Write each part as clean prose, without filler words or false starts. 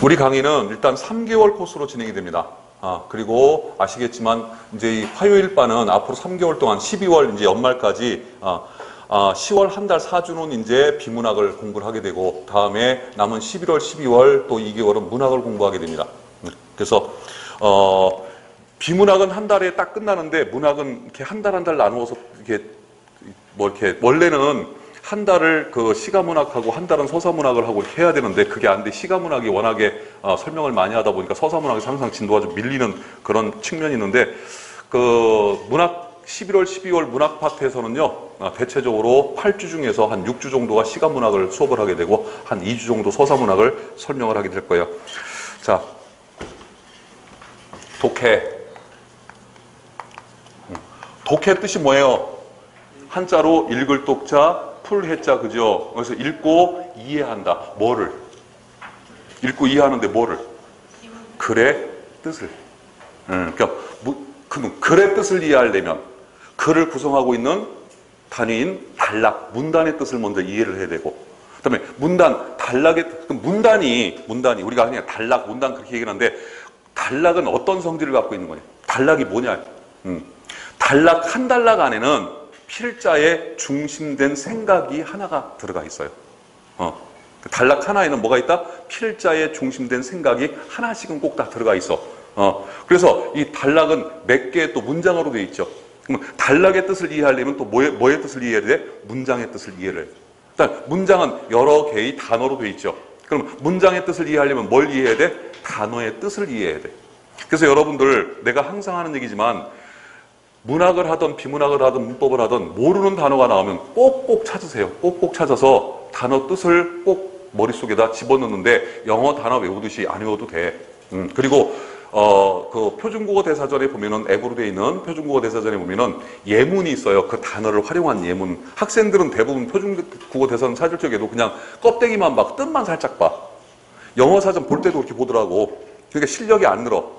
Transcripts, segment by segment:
우리 강의는 일단 3개월 코스로 진행이 됩니다. 그리고 아시겠지만 이제 이 화요일반은 앞으로 3개월 동안 12월 이제 연말까지 10월 한 달 4주는 이제 비문학을 공부를 하게 되고 다음에 남은 11월, 12월 또 2개월은 문학을 공부하게 됩니다. 그래서 비문학은 한 달에 딱 끝나는데 문학은 이렇게 한 달 한 달 나누어서 이렇게 원래는 한 달을 그 시가문학하고 한 달은 서사문학을 하고 이렇게 해야 되는데 그게 안 돼. 시가문학이 워낙에 설명을 많이 하다 보니까 서사문학에서 항상 진도가 좀 밀리는 그런 측면이 있는데 그 문학 11월, 12월 문학 파트에서는요 대체적으로 8주 중에서 한 6주 정도가 시가문학을 수업을 하게 되고 한 2주 정도 서사문학을 설명을 하게 될 거예요. 자, 독해. 독해 뜻이 뭐예요? 한자로 읽을 독자, 풀 해자, 그죠? 그래서 읽고 이해한다. 뭐를? 읽고 이해하는데 뭐를? 글의 뜻을. 그러니까 글의 뜻을 이해하려면 글을 구성하고 있는 단위인 단락, 문단의 뜻을 먼저 이해를 해야 되고 그다음에 문단, 단락의 문단이 우리가 그냥 단락, 문단 그렇게 얘기하는데 단락은 어떤 성질을 갖고 있는 거냐? 단락이 뭐냐? 단락 한 단락 안에는 필자의 중심된 생각이 하나가 들어가 있어요. 단락 하나에는 뭐가 있다? 필자의 중심된 생각이 하나씩은 꼭 다 들어가 있어. 그래서 이 단락은 몇 개의 또 문장으로 되어 있죠. 그럼 단락의 뜻을 이해하려면 또 뭐의 뜻을 이해해야 돼? 문장의 뜻을 이해를 해요. 일단 문장은 여러 개의 단어로 되어 있죠. 그럼 문장의 뜻을 이해하려면 뭘 이해해야 돼? 단어의 뜻을 이해해야 돼. 그래서 여러분들 내가 항상 하는 얘기지만 문학을 하든 비문학을 하든 문법을 하든 모르는 단어가 나오면 꼭꼭 찾으세요. 꼭꼭 찾아서 단어 뜻을 꼭 머릿속에다 집어넣는데 영어 단어 외우듯이 안 외워도 돼. 그리고 그 표준국어 대사전에 보면은 앱으로 되어 있는 표준국어 대사전에 보면은 예문이 있어요. 그 단어를 활용한 예문. 학생들은 대부분 표준국어 대사전 찾을 적에도 그냥 껍데기만 봐. 뜻만 살짝 봐. 영어 사전 볼 때도 그렇게 보더라고. 그러니까 실력이 안 늘어.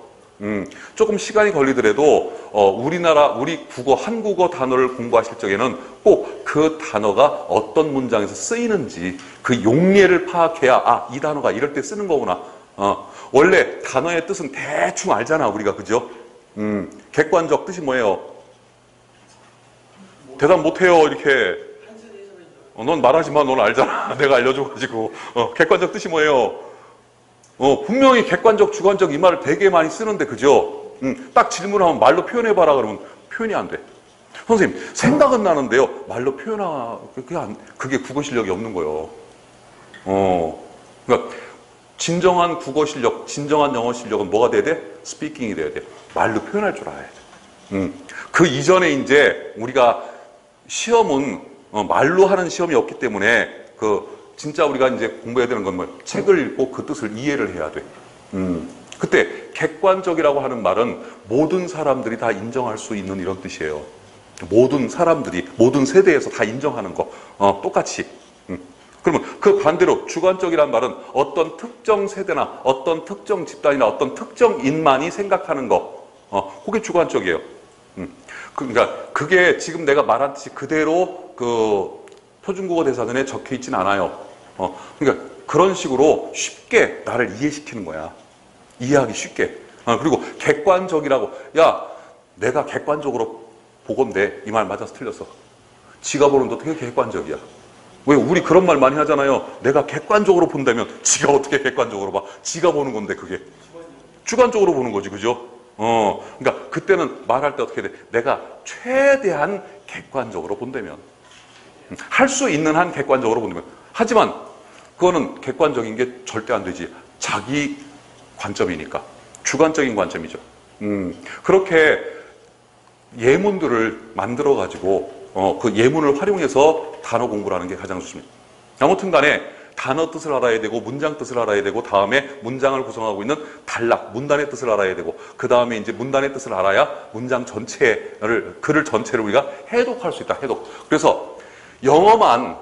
조금 시간이 걸리더라도 우리 국어, 한국어 단어를 공부하실 적에는 꼭 그 단어가 어떤 문장에서 쓰이는지 그 용례를 파악해야 이 단어가 이럴 때 쓰는 거구나. 원래 단어의 뜻은 대충 알잖아 우리가. 그죠? 객관적 뜻이 뭐예요? 대답 못해요 이렇게. 넌 말하지 마. 넌 알잖아. 내가 알려줘가지고. 객관적 뜻이 뭐예요? 분명히 객관적, 주관적 이 말을 되게 많이 쓰는데, 그죠? 딱 질문하면 말로 표현해봐라 그러면 표현이 안 돼. 선생님, 생각은 나는데요. 말로 그게 국어 실력이 없는 거예요. 그러니까, 진정한 국어 실력, 진정한 영어 실력은 뭐가 돼야 돼? 스피킹이 돼야 돼. 말로 표현할 줄 알아야 돼. 그 이전에 이제 우리가 시험은 말로 하는 시험이 없기 때문에 진짜 우리가 이제 공부해야 되는 건 뭐예요? 책을 읽고 그 뜻을 이해를 해야 돼. 그때 객관적이라고 하는 말은 모든 사람들이 다 인정할 수 있는 이런 뜻이에요. 모든 사람들이, 모든 세대에서 다 인정하는 거. 똑같이. 그러면 그 반대로 주관적이란 말은 어떤 특정 세대나 어떤 특정 집단이나 어떤 특정인만이 생각하는 거. 그게 주관적이에요. 그러니까 그게 지금 내가 말한 뜻이 그대로 그 표준국어 대사전에 적혀 있진 않아요. 그러니까 그런 식으로 쉽게 나를 이해시키는 거야. 이해하기 쉽게. 그리고 객관적이라고. 야, 내가 객관적으로 보건데 이 말 맞아서 틀렸어. 지가 보는데 어떻게 객관적이야? 왜 우리 그런 말 많이 하잖아요. 내가 객관적으로 본다면 지가 어떻게 객관적으로 봐? 지가 보는 건데 그게. 주관적으로 보는 거지. 그죠? 그러니까 그때는 말할 때 어떻게 돼? 내가 최대한 객관적으로 본다면. 할 수 있는 한 객관적으로 본다면. 하지만 그거는 객관적인 게 절대 안 되지. 자기 관점이니까. 주관적인 관점이죠. 그렇게 예문들을 만들어가지고 그 예문을 활용해서 단어 공부를 하는 게 가장 좋습니다. 아무튼 간에 단어 뜻을 알아야 되고 문장 뜻을 알아야 되고 다음에 문장을 구성하고 있는 단락, 문단의 뜻을 알아야 되고 그 다음에 이제 문단의 뜻을 알아야 문장 전체를, 글을 전체를 우리가 해독할 수 있다. 해독. 그래서 영어만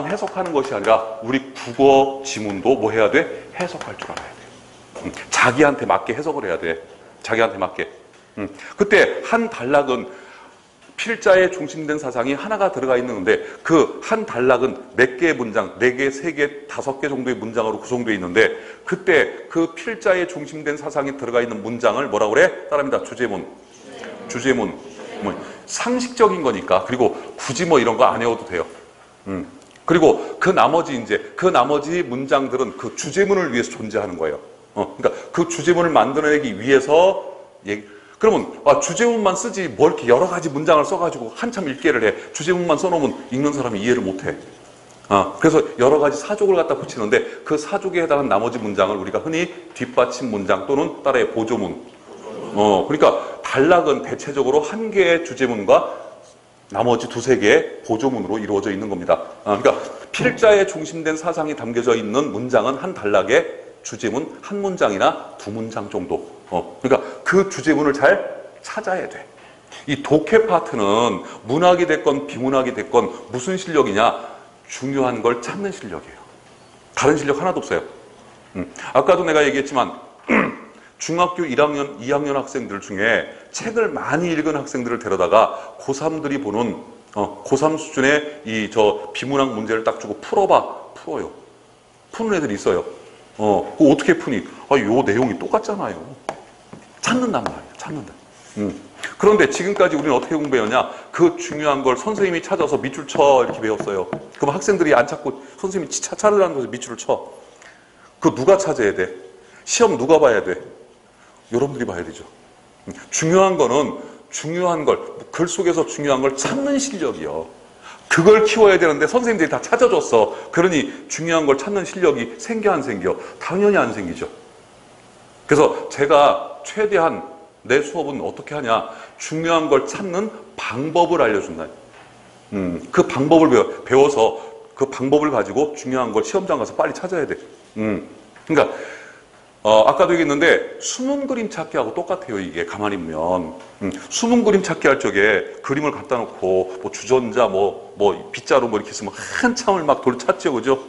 해석하는 것이 아니라 우리 국어 지문도 뭐 해야 돼? 해석할 줄 알아야 돼. 자기한테 맞게 해석을 해야 돼. 자기한테 맞게. 그때 한 단락은 필자에 중심된 사상이 하나가 들어가 있는데 그 한 단락은 몇 개의 문장, 4개, 3개, 5개 정도의 문장으로 구성되어 있는데 그때 그 필자에 중심된 사상이 들어가 있는 문장을 뭐라고 그래? 따라합니다. 주제문. 주제문. 상식적인 거니까. 그리고 굳이 뭐 이런 거 안 외워도 돼요. 그리고 그 나머지 문장들은 그 주제문을 위해서 존재하는 거예요. 그러니까 그 주제문을 만들어내기 위해서 그러면 주제문만 쓰지 뭘 이렇게 여러 가지 문장을 써가지고 한참 읽기를 해. 주제문만 써놓으면 읽는 사람이 이해를 못해. 그래서 여러 가지 사족을 갖다 붙이는데 그 사족에 해당하는 나머지 문장을 우리가 흔히 뒷받침 문장 또는 따라해 보조문. 그러니까 단락은 대체적으로 한 개의 주제문과 나머지 2-3개의 보조문으로 이루어져 있는 겁니다. 그러니까 필자에 중심된 사상이 담겨져 있는 문장은 한 단락의 주제문 한 문장이나 2문장 정도. 그러니까 그 주제문을 잘 찾아야 돼. 이 독해 파트는 문학이 됐건 비문학이 됐건 무슨 실력이냐? 중요한 걸 찾는 실력이에요. 다른 실력 하나도 없어요. 아까도 내가 얘기했지만 중학교 1학년, 2학년 학생들 중에 책을 많이 읽은 학생들을 데려다가 고3들이 보는 고3 수준의 저 비문학 문제를 딱 주고 풀어요. 푸는 애들이 있어요. 그거 어떻게 푸니? 요 내용이 똑같잖아요. 찾는단 말이에요. 찾는다. 그런데 지금까지 우리는 어떻게 공부해왔냐? 그 중요한 걸 선생님이 찾아서 밑줄 쳐 이렇게 배웠어요. 그럼 학생들이 안 찾고 선생님이 찾으라는 곳에 밑줄을 쳐. 그거 누가 찾아야 돼? 시험 누가 봐야 돼? 여러분들이 봐야 되죠. 중요한 거는 글 속에서 중요한 걸 찾는 실력이요. 그걸 키워야 되는데 선생님들이 다 찾아줬어. 그러니 중요한 걸 찾는 실력이 생겨 안 생겨? 당연히 안 생기죠. 그래서 제가 최대한 내 수업은 어떻게 하냐? 중요한 걸 찾는 방법을 알려준다. 그 방법을 배워서 그 방법을 가지고 중요한 걸 시험장 가서 빨리 찾아야 돼. 그러니까 아까도 얘기했는데 숨은 그림 찾기하고 똑같아요. 이게 가만히 보면 숨은 그림 찾기 할 적에 그림을 갖다 놓고 뭐 주전자 뭐 빗자루 뭐 이렇게 쓰면 한참을 막 찾죠, 그죠?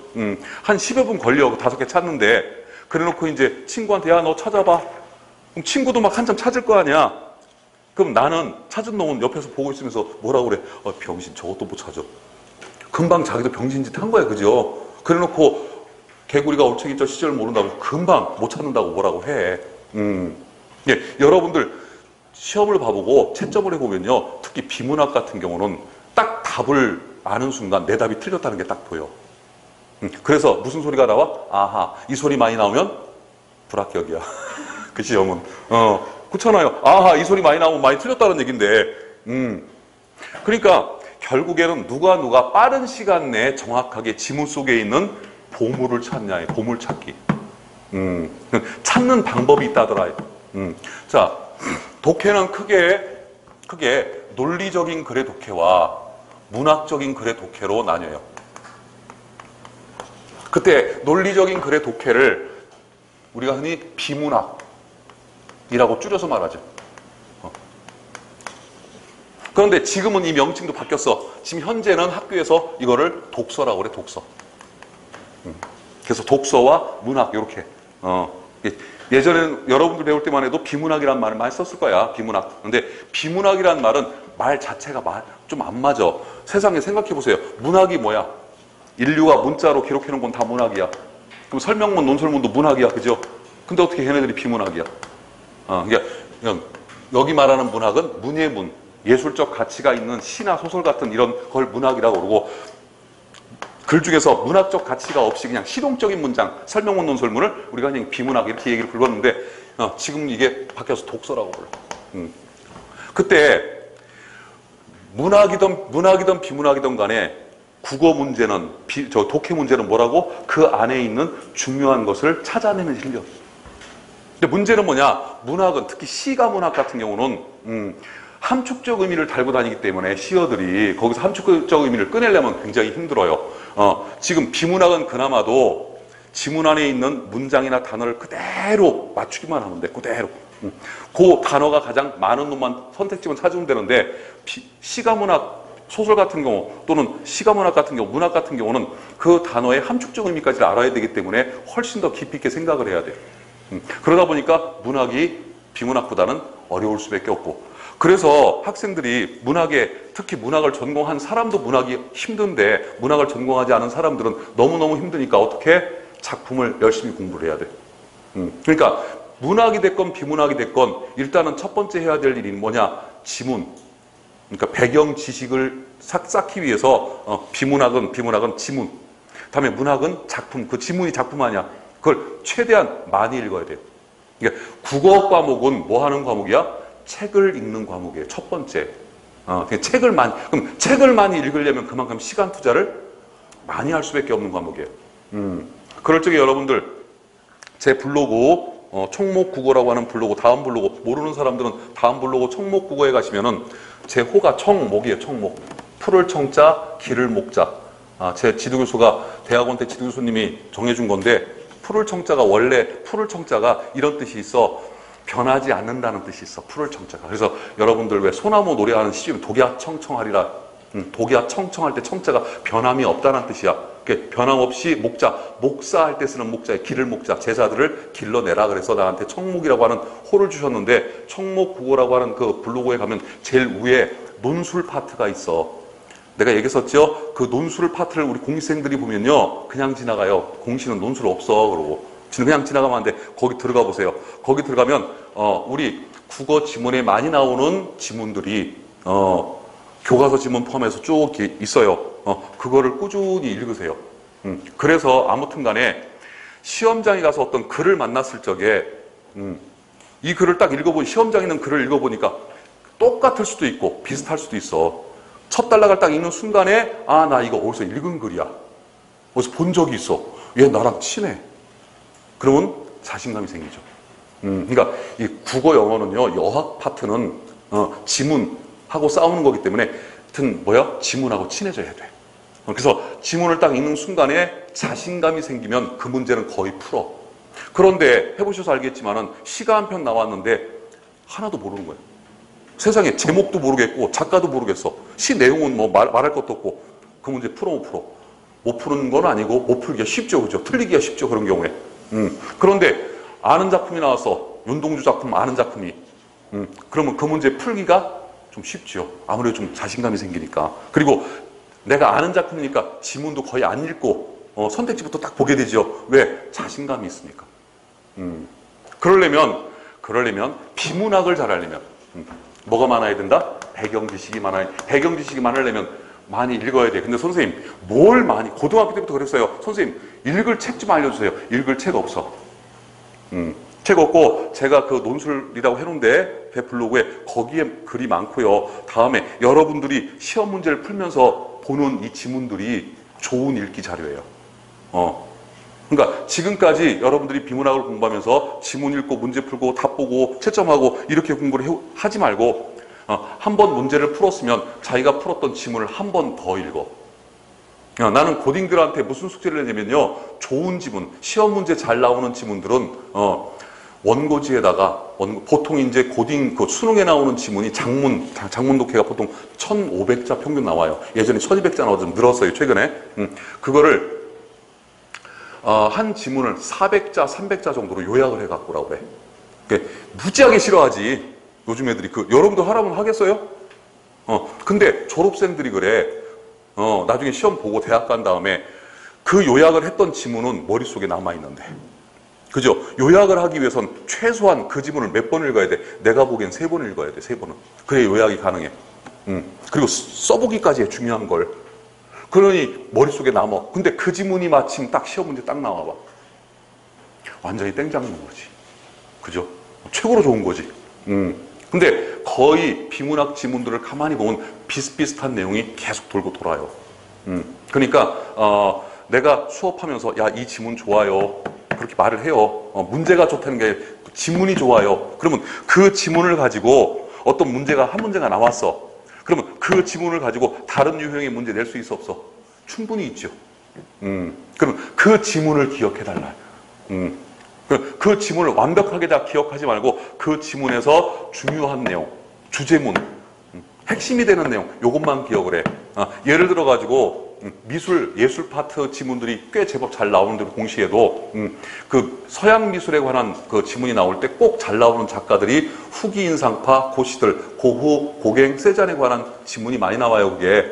한 10여 분 걸려 5개 찾는데 그래놓고 이제 친구한테 야 너 찾아봐. 그럼 친구도 막 한참 찾을 거 아니야. 그럼 나는 찾은 놈은 옆에서 보고 있으면서 뭐라고 그래? 병신 저것도 못 찾아. 금방 자기도 병신짓 한 거야, 그죠? 그래놓고 개구리가 올챙이 저 시절을 모른다고 금방 못 찾는다고 뭐라고 해. 예, 여러분들 시험을 봐보고 채점을 해보면요. 특히 비문학 같은 경우는 딱 답을 아는 순간 내 답이 틀렸다는 게 딱 보여. 그래서 무슨 소리가 나와? 아하, 이 소리 많이 나오면 불합격이야. 그 시험은. 그렇잖아요. 아하, 이 소리 많이 나오면 많이 틀렸다는 얘긴데. 그러니까 결국에는 누가 빠른 시간 내에 정확하게 지문 속에 있는 보물을 찾냐에 보물 찾기. 찾는 방법이 있다더라. 자, 독해는 크게 논리적인 글의 독해와 문학적인 글의 독해로 나뉘어요. 그때 논리적인 글의 독해를 우리가 흔히 비문학이라고 줄여서 말하죠. 그런데 지금은 이 명칭도 바뀌었어. 지금 현재는 학교에서 이거를 독서라고 그래, 독서. 그래서 독서와 문학 이렇게. 예전에는 여러분들 배울 때만 해도 비문학이라는 말을 많이 썼을 거야. 비문학. 근데 비문학이라는 말은 말 자체가 좀 안 맞아. 세상에 생각해 보세요. 문학이 뭐야? 인류가 문자로 기록해 놓은 건 다 문학이야. 그럼 설명문, 논설문도 문학이야, 그죠? 근데 어떻게 걔네들이 비문학이야? 그러니까 여기 말하는 문학은 문의 문, 예술적 가치가 있는 시나 소설 같은 이런 걸 문학이라고 그러고, 글 중에서 문학적 가치가 없이 그냥 실용적인 문장, 설명문, 논설문을 우리가 그냥 비문학 이렇게 얘기를 불렀는데 지금 이게 바뀌어서 독서라고 불러. 그때 문학이든 비문학이든 간에 국어 문제는 독해 문제는 뭐라고? 그 안에 있는 중요한 것을 찾아내는 실력. 근데 문제는 뭐냐? 문학은 특히 시가 문학 같은 경우는 함축적 의미를 달고 다니기 때문에 시어들이 거기서 함축적 의미를 꺼내려면 굉장히 힘들어요. 지금 비문학은 그나마도 지문 안에 있는 문장이나 단어를 그대로 맞추기만 하면 돼. 그대로. 그 단어가 가장 많은 놈만 선택지만 찾으면 되는데 시가문학, 소설 같은 경우 또는 시가문학 같은 경우, 문학 같은 경우는 그 단어의 함축적 의미까지 알아야 되기 때문에 훨씬 더 깊이 있게 생각을 해야 돼요. 그러다 보니까 문학이 비문학보다는 어려울 수밖에 없고, 그래서 학생들이 문학에, 특히 문학을 전공한 사람도 문학이 힘든데 문학을 전공하지 않은 사람들은 너무너무 힘드니까 어떻게? 작품을 열심히 공부를 해야 돼. 그러니까 문학이 됐건 비문학이 됐건 일단은 첫 번째 해야 될 일이 뭐냐? 지문. 그러니까 배경 지식을 쌓기 위해서 비문학은 지문. 다음에 문학은 작품. 그 지문이 작품 아니야. 그걸 최대한 많이 읽어야 돼요. 그러니까 국어 과목은 뭐 하는 과목이야? 책을 읽는 과목이에요. 첫 번째. 그럼 책을 많이 읽으려면 그만큼 시간 투자를 많이 할 수밖에 없는 과목이에요. 그럴 적에 여러분들 제 블로그 청목국어라고 하는 블로그, 다음 블로그, 모르는 사람들은 다음 블로그 청목국어에 가시면은 제 호가 청목이에요. 청목. 풀을 청자, 길을 목자. 제 지도교수가 대학원 때 지도교수님이 정해준 건데 풀을 청자가 원래 풀을 청자가 이런 뜻이 있어. 변하지 않는다는 뜻이 있어. 풀을 청자가. 그래서 여러분들 왜 소나무 노래하는 시중 독야 청청하리라. 독야 청청할 때 청자가 변함이 없다는 뜻이야. 변함없이 목자, 목사할 때 쓰는 목자에 길을 목자, 제자들을 길러내라. 그래서 나한테 청목이라고 하는 호를 주셨는데 청목국어라고 하는 그 블로그에 가면 제일 위에 논술 파트가 있어. 내가 얘기했었죠? 그 논술 파트를 우리 공시생들이 보면요. 그냥 지나가요. 공시는 논술 없어. 그러고. 그냥 지나가면 안 돼. 거기 들어가 보세요. 거기 들어가면 우리 국어 지문에 많이 나오는 지문들이 교과서 지문 포함해서 쭉 있어요. 그거를 꾸준히 읽으세요. 그래서 아무튼 간에 시험장에 가서 어떤 글을 만났을 적에 이 글을 딱 시험장에 있는 글을 읽어보니까 똑같을 수도 있고 비슷할 수도 있어. 첫 단락을 딱 읽는 순간에 나 이거 어디서 읽은 글이야. 어디서 본 적이 있어. 얘 나랑 친해. 그러면 자신감이 생기죠. 그러니까 이 국어 영어는요, 여학 파트는 지문하고 싸우는 거기 때문에 하여튼 지문하고 친해져야 돼. 그래서 지문을 딱 읽는 순간에 자신감이 생기면 그 문제는 거의 풀어. 그런데 해보셔서 알겠지만은 시가 한 편 나왔는데 하나도 모르는 거예요. 세상에 제목도 모르겠고 작가도 모르겠어. 시 내용은 뭐 말할 것도 없고 그 문제 풀어 못 풀어. 못 푸는 건 아니고 못 풀기가 쉽죠. 그죠? 틀리기가 쉽죠. 그런 경우에. 그런데 아는 작품이 나와서 윤동주 작품 아는 작품이 그러면 그 문제 풀기가 좀 쉽죠. 아무래도 좀 자신감이 생기니까. 그리고 내가 아는 작품이니까 지문도 거의 안 읽고 선택지부터 딱 보게 되죠. 왜? 자신감이 있으니까. 그러려면 비문학을 잘하려면 뭐가 많아야 된다? 배경 지식이 많으려면 많이 읽어야 돼. 근데 선생님 뭘 많이, 고등학교 때부터 그랬어요. 선생님 읽을 책 좀 알려주세요. 읽을 책 없어. 책 없고 제가 그 논술이라고 해놓은데 제 블로그에 거기에 글이 많고요. 다음에 여러분들이 시험 문제를 풀면서 보는 이 지문들이 좋은 읽기 자료예요. 그러니까 지금까지 여러분들이 비문학을 공부하면서 지문 읽고 문제 풀고 답 보고 채점하고 이렇게 공부를 하지 말고 한 번 문제를 풀었으면 자기가 풀었던 지문을 한 번 더 읽어. 나는 고딩들한테 무슨 숙제를 내냐면요. 좋은 지문, 시험 문제 잘 나오는 지문들은 원고지에다가 보통 이제 고딩 그 수능에 나오는 지문이 장문 독해가 보통 1,500자 평균 나와요. 예전에 1,200자 나와서 좀 늘었어요. 최근에. 그거를 한 지문을 400자, 300자 정도로 요약을 해갖고 오라고 그래. 그러니까 무지하게 싫어하지. 요즘 애들이 여러분도 하라면 하겠어요? 근데 졸업생들이 그래. 나중에 시험 보고 대학 간 다음에 그 요약을 했던 지문은 머릿속에 남아있는데. 그죠? 요약을 하기 위해선 최소한 그 지문을 몇 번 읽어야 돼? 내가 보기엔 3번 읽어야 돼, 3번은. 그래야 요약이 가능해. 그리고 써보기까지 해, 중요한 걸. 그러니 머릿속에 남아. 근데 그 지문이 마침 딱 시험 문제 딱 나와봐. 완전히 땡잡는 거지. 그죠? 최고로 좋은 거지. 근데 거의 비문학 지문들을 가만히 보면 비슷비슷한 내용이 계속 돌고 돌아요. 그러니까 내가 수업하면서 야, 이 지문 좋아요. 그렇게 말을 해요. 문제가 좋다는 게 지문이 좋아요. 그러면 그 지문을 가지고 어떤 한 문제가 나왔어. 그러면 그 지문을 가지고 다른 유형의 문제 낼 수 있어 없어? 충분히 있죠. 그럼 그 지문을 기억해달라. 그 지문을 완벽하게 다 기억하지 말고 그 지문에서 중요한 내용, 주제문, 핵심이 되는 내용, 요것만 기억을 해. 예를 들어 가지고 예술 파트 지문들이 꽤 제법 잘 나오는데 공시에도 그 서양 미술에 관한 그 지문이 나올 때 꼭 잘 나오는 작가들이 후기 인상파, 고시들, 고후, 고갱, 세잔에 관한 지문이 많이 나와요, 그게.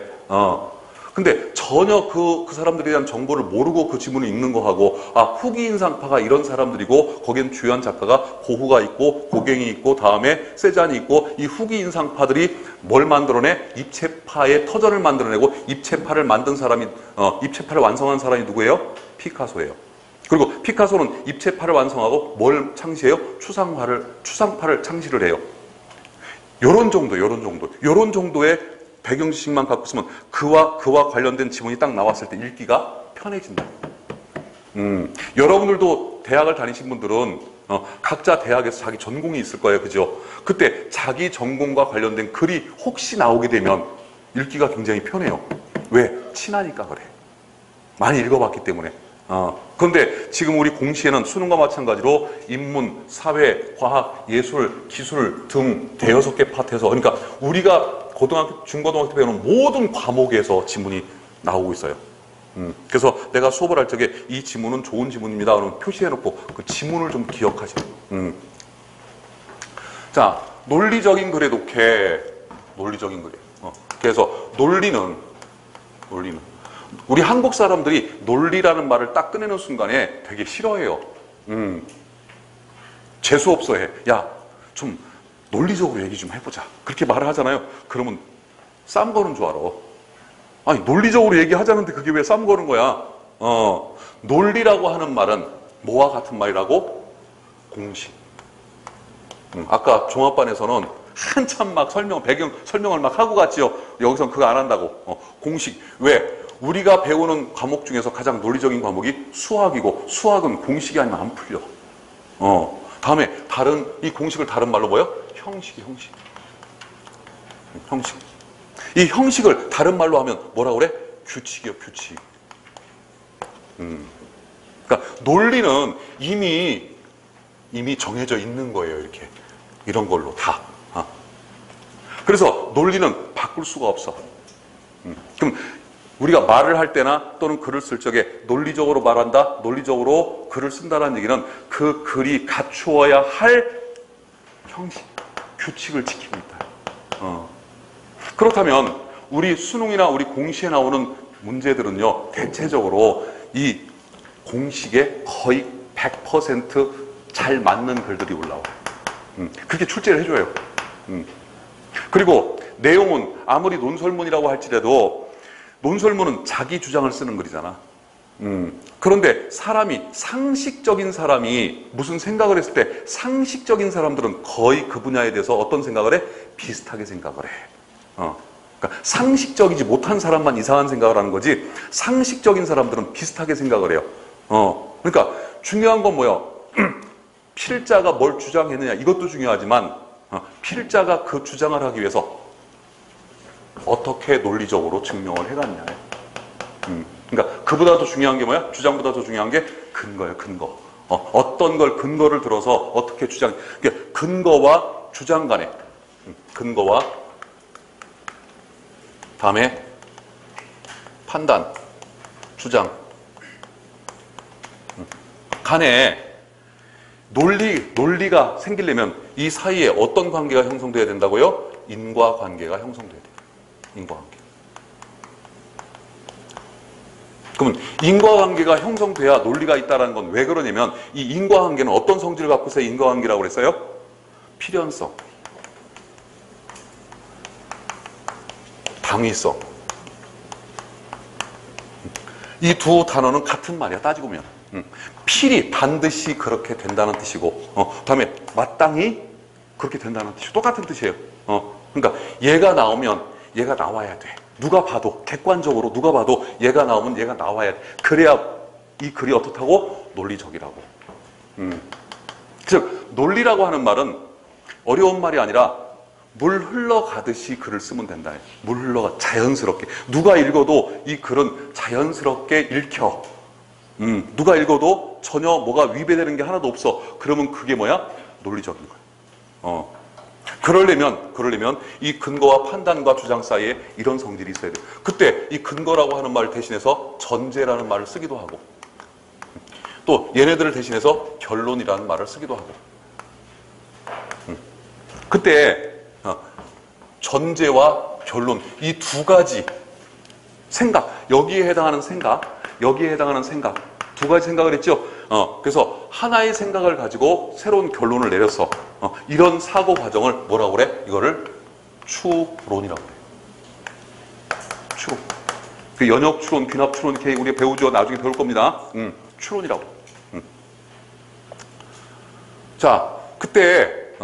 근데 전혀 그 사람들에 대한 정보를 모르고 그 지문을 읽는 거하고, 후기 인상파가 이런 사람들이고, 거기엔 주요한 작가가 고후가 있고, 고갱이 있고, 다음에 세잔이 있고, 이 후기 인상파들이 뭘 만들어내? 입체파의 터전을 만들어내고, 입체파를 만든 사람이, 입체파를 완성한 사람이 누구예요? 피카소예요. 그리고 피카소는 입체파를 완성하고 뭘 창시해요? 추상파를 창시를 해요. 요런 정도의 배경 지식만 갖고 있으면 그와 관련된 지문이 딱 나왔을 때 읽기가 편해진다. 여러분들도 대학을 다니신 분들은 각자 대학에서 자기 전공이 있을 거예요. 그죠? 그때 자기 전공과 관련된 글이 혹시 나오게 되면 읽기가 굉장히 편해요. 왜? 친하니까 그래. 많이 읽어봤기 때문에. 그런데 지금 우리 공시에는 수능과 마찬가지로 인문, 사회, 과학, 예술, 기술 등 대여섯 개 파트에서, 그러니까 우리가 고등학교, 중고등학교 때 배우는 모든 과목에서 지문이 나오고 있어요. 그래서 내가 수업을 할 적에 이 지문은 좋은 지문입니다. 그러면 표시해놓고 그 지문을 좀 기억하시고. 자, 논리적인 글에 독해. 논리적인 글에. 그래서 논리는 우리 한국 사람들이 논리라는 말을 딱 꺼내는 순간에 되게 싫어해요. 재수없어 해. 야, 좀 논리적으로 얘기 좀 해보자. 그렇게 말을 하잖아요. 그러면 쌈 거는 줄 알아. 아니, 논리적으로 얘기하자는데 그게 왜 쌈 거는 거야? 논리라고 하는 말은 뭐와 같은 말이라고? 공식. 아까 종합반에서는 한참 막 배경 설명을 막 하고 갔지요. 여기선 그거 안 한다고. 공식. 왜? 우리가 배우는 과목 중에서 가장 논리적인 과목이 수학이고, 수학은 공식이 아니면 안 풀려. 다음에 이 공식을 다른 말로 뭐예요? 형식. 이 형식을 다른 말로 하면 뭐라고 그래? 규칙이요, 규칙. 그러니까 논리는 이미 정해져 있는 거예요, 이렇게. 이런 걸로 다. 그래서 논리는 바꿀 수가 없어. 그럼 우리가 말을 할 때나 또는 글을 쓸 적에 논리적으로 말한다, 논리적으로 글을 쓴다는 얘기는 그 글이 갖추어야 할 형식, 규칙을 지킵니다. 그렇다면 우리 수능이나 우리 공시에 나오는 문제들은요, 대체적으로 이 공식에 거의 100% 잘 맞는 글들이 올라와요. 그렇게 출제를 해줘요. 그리고 내용은 아무리 논설문이라고 할지라도 논설문은 자기 주장을 쓰는 글이잖아. 그런데 상식적인 사람이 무슨 생각을 했을 때 상식적인 사람들은 거의 그 분야에 대해서 어떤 생각을 해? 비슷하게 생각을 해. 그러니까 상식적이지 못한 사람만 이상한 생각을 하는 거지, 상식적인 사람들은 비슷하게 생각을 해요. 그러니까 중요한 건 뭐야? 필자가 뭘 주장했느냐, 이것도 중요하지만 필자가 그 주장을 하기 위해서 어떻게 논리적으로 증명을 해갔냐. 그러니까 그보다 더 중요한 게 뭐야? 주장보다 더 중요한 게 근거예요, 근거. 어떤 걸 근거를 들어서 어떻게 그러니까 근거와 주장 간에, 근거와 다음에 판단, 주장 간에 논리가 생기려면 이 사이에 어떤 관계가 형성돼야 된다고요? 인과관계가 형성돼야 돼요. 인과관계. 그러면 인과관계가 형성돼야 논리가 있다는 건 왜 그러냐면, 이 인과관계는 어떤 성질을 갖고 있어요? 인과관계라고 그랬어요? 필연성, 당위성. 이 두 단어는 같은 말이야, 따지고 보면. 필히 반드시 그렇게 된다는 뜻이고, 다음에 마땅히 그렇게 된다는 뜻이고, 똑같은 뜻이에요. 그러니까 얘가 나오면 얘가 나와야 돼. 누가 봐도, 객관적으로 누가 봐도 얘가 나오면 얘가 나와야 돼. 그래야 이 글이 어떻다고? 논리적이라고. 즉 논리라고 하는 말은 어려운 말이 아니라 물 흘러가듯이 글을 쓰면 된다. 물 흘러가 자연스럽게. 누가 읽어도 이 글은 자연스럽게 읽혀. 누가 읽어도 전혀 뭐가 위배되는 게 하나도 없어. 그러면 그게 뭐야? 논리적인 거야. 그러려면 이 근거와 판단과 주장 사이에 이런 성질이 있어야 돼요. 그때 이 근거라고 하는 말을 대신해서 전제라는 말을 쓰기도 하고, 또 얘네들을 대신해서 결론이라는 말을 쓰기도 하고. 그때 전제와 결론, 이 두 가지 생각, 여기에 해당하는 생각, 두 가지 생각을 했죠. 그래서 하나의 생각을 가지고 새로운 결론을 내려서 이런 사고 과정을 뭐라고 그래? 이거를 추론이라고 그래. 추론. 그 연역 추론, 귀납 추론 이렇게 우리가 배우죠. 나중에 배울 겁니다. 추론이라고. 자, 그때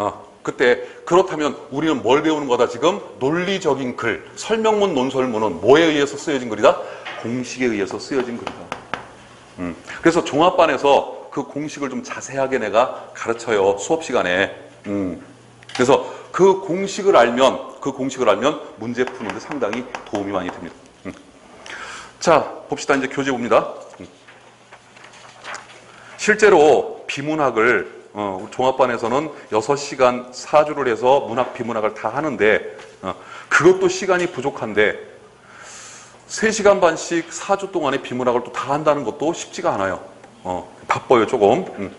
그렇다면 우리는 뭘 배우는 거다 지금? 논리적인 글, 설명문, 논설문은 뭐에 의해서 쓰여진 글이다? 공식에 의해서 쓰여진 글이다. 그래서 종합반에서 그 공식을 좀 자세하게 내가 가르쳐요. 수업 시간에. 그래서 그 공식을 알면 문제 푸는데 상당히 도움이 많이 됩니다. 자, 봅시다. 이제 교재 봅니다. 실제로 비문학을 우리 종합반에서는 6시간 4주를 해서 문학, 비문학을 다 하는데 그것도 시간이 부족한데 3시간 반씩 4주 동안에 비문학을 또 다 한다는 것도 쉽지가 않아요. 바빠요, 조금.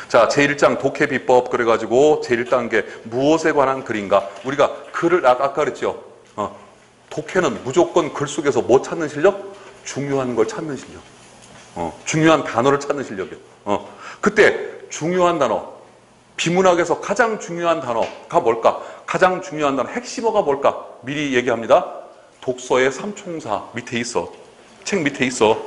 자, 제1장 독해 비법 그래가지고 제1단계 무엇에 관한 글인가? 우리가 글을 아까 그랬죠. 독해는 무조건 글 속에서 뭐 찾는 실력? 중요한 걸 찾는 실력. 중요한 단어를 찾는 실력이요. 그때 중요한 단어, 비문학에서 가장 중요한 단어가 뭘까? 가장 중요한 단어, 핵심어가 뭘까? 미리 얘기합니다. 독서의 삼총사 밑에 있어. 책 밑에 있어.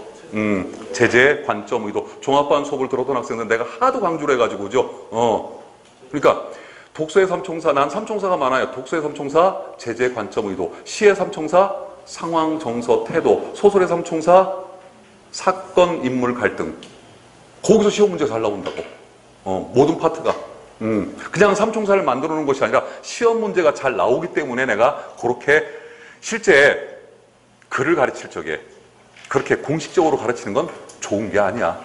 제재, 관점, 의도. 종합반 수업을 들었던 학생들은 내가 하도 강조를 해가지고, 그죠? 그러니까 독서의 삼총사, 난 삼총사가 많아요. 독서의 삼총사, 제재, 관점, 의도. 시의 삼총사, 상황, 정서, 태도. 소설의 삼총사, 사건, 인물, 갈등. 거기서 시험 문제가 잘 나온다고. 모든 파트가. 그냥 삼총사를 만들어 놓은 것이 아니라 시험 문제가 잘 나오기 때문에 내가 그렇게 실제 글을 가르칠 적에 그렇게 공식적으로 가르치는 건 좋은 게 아니야.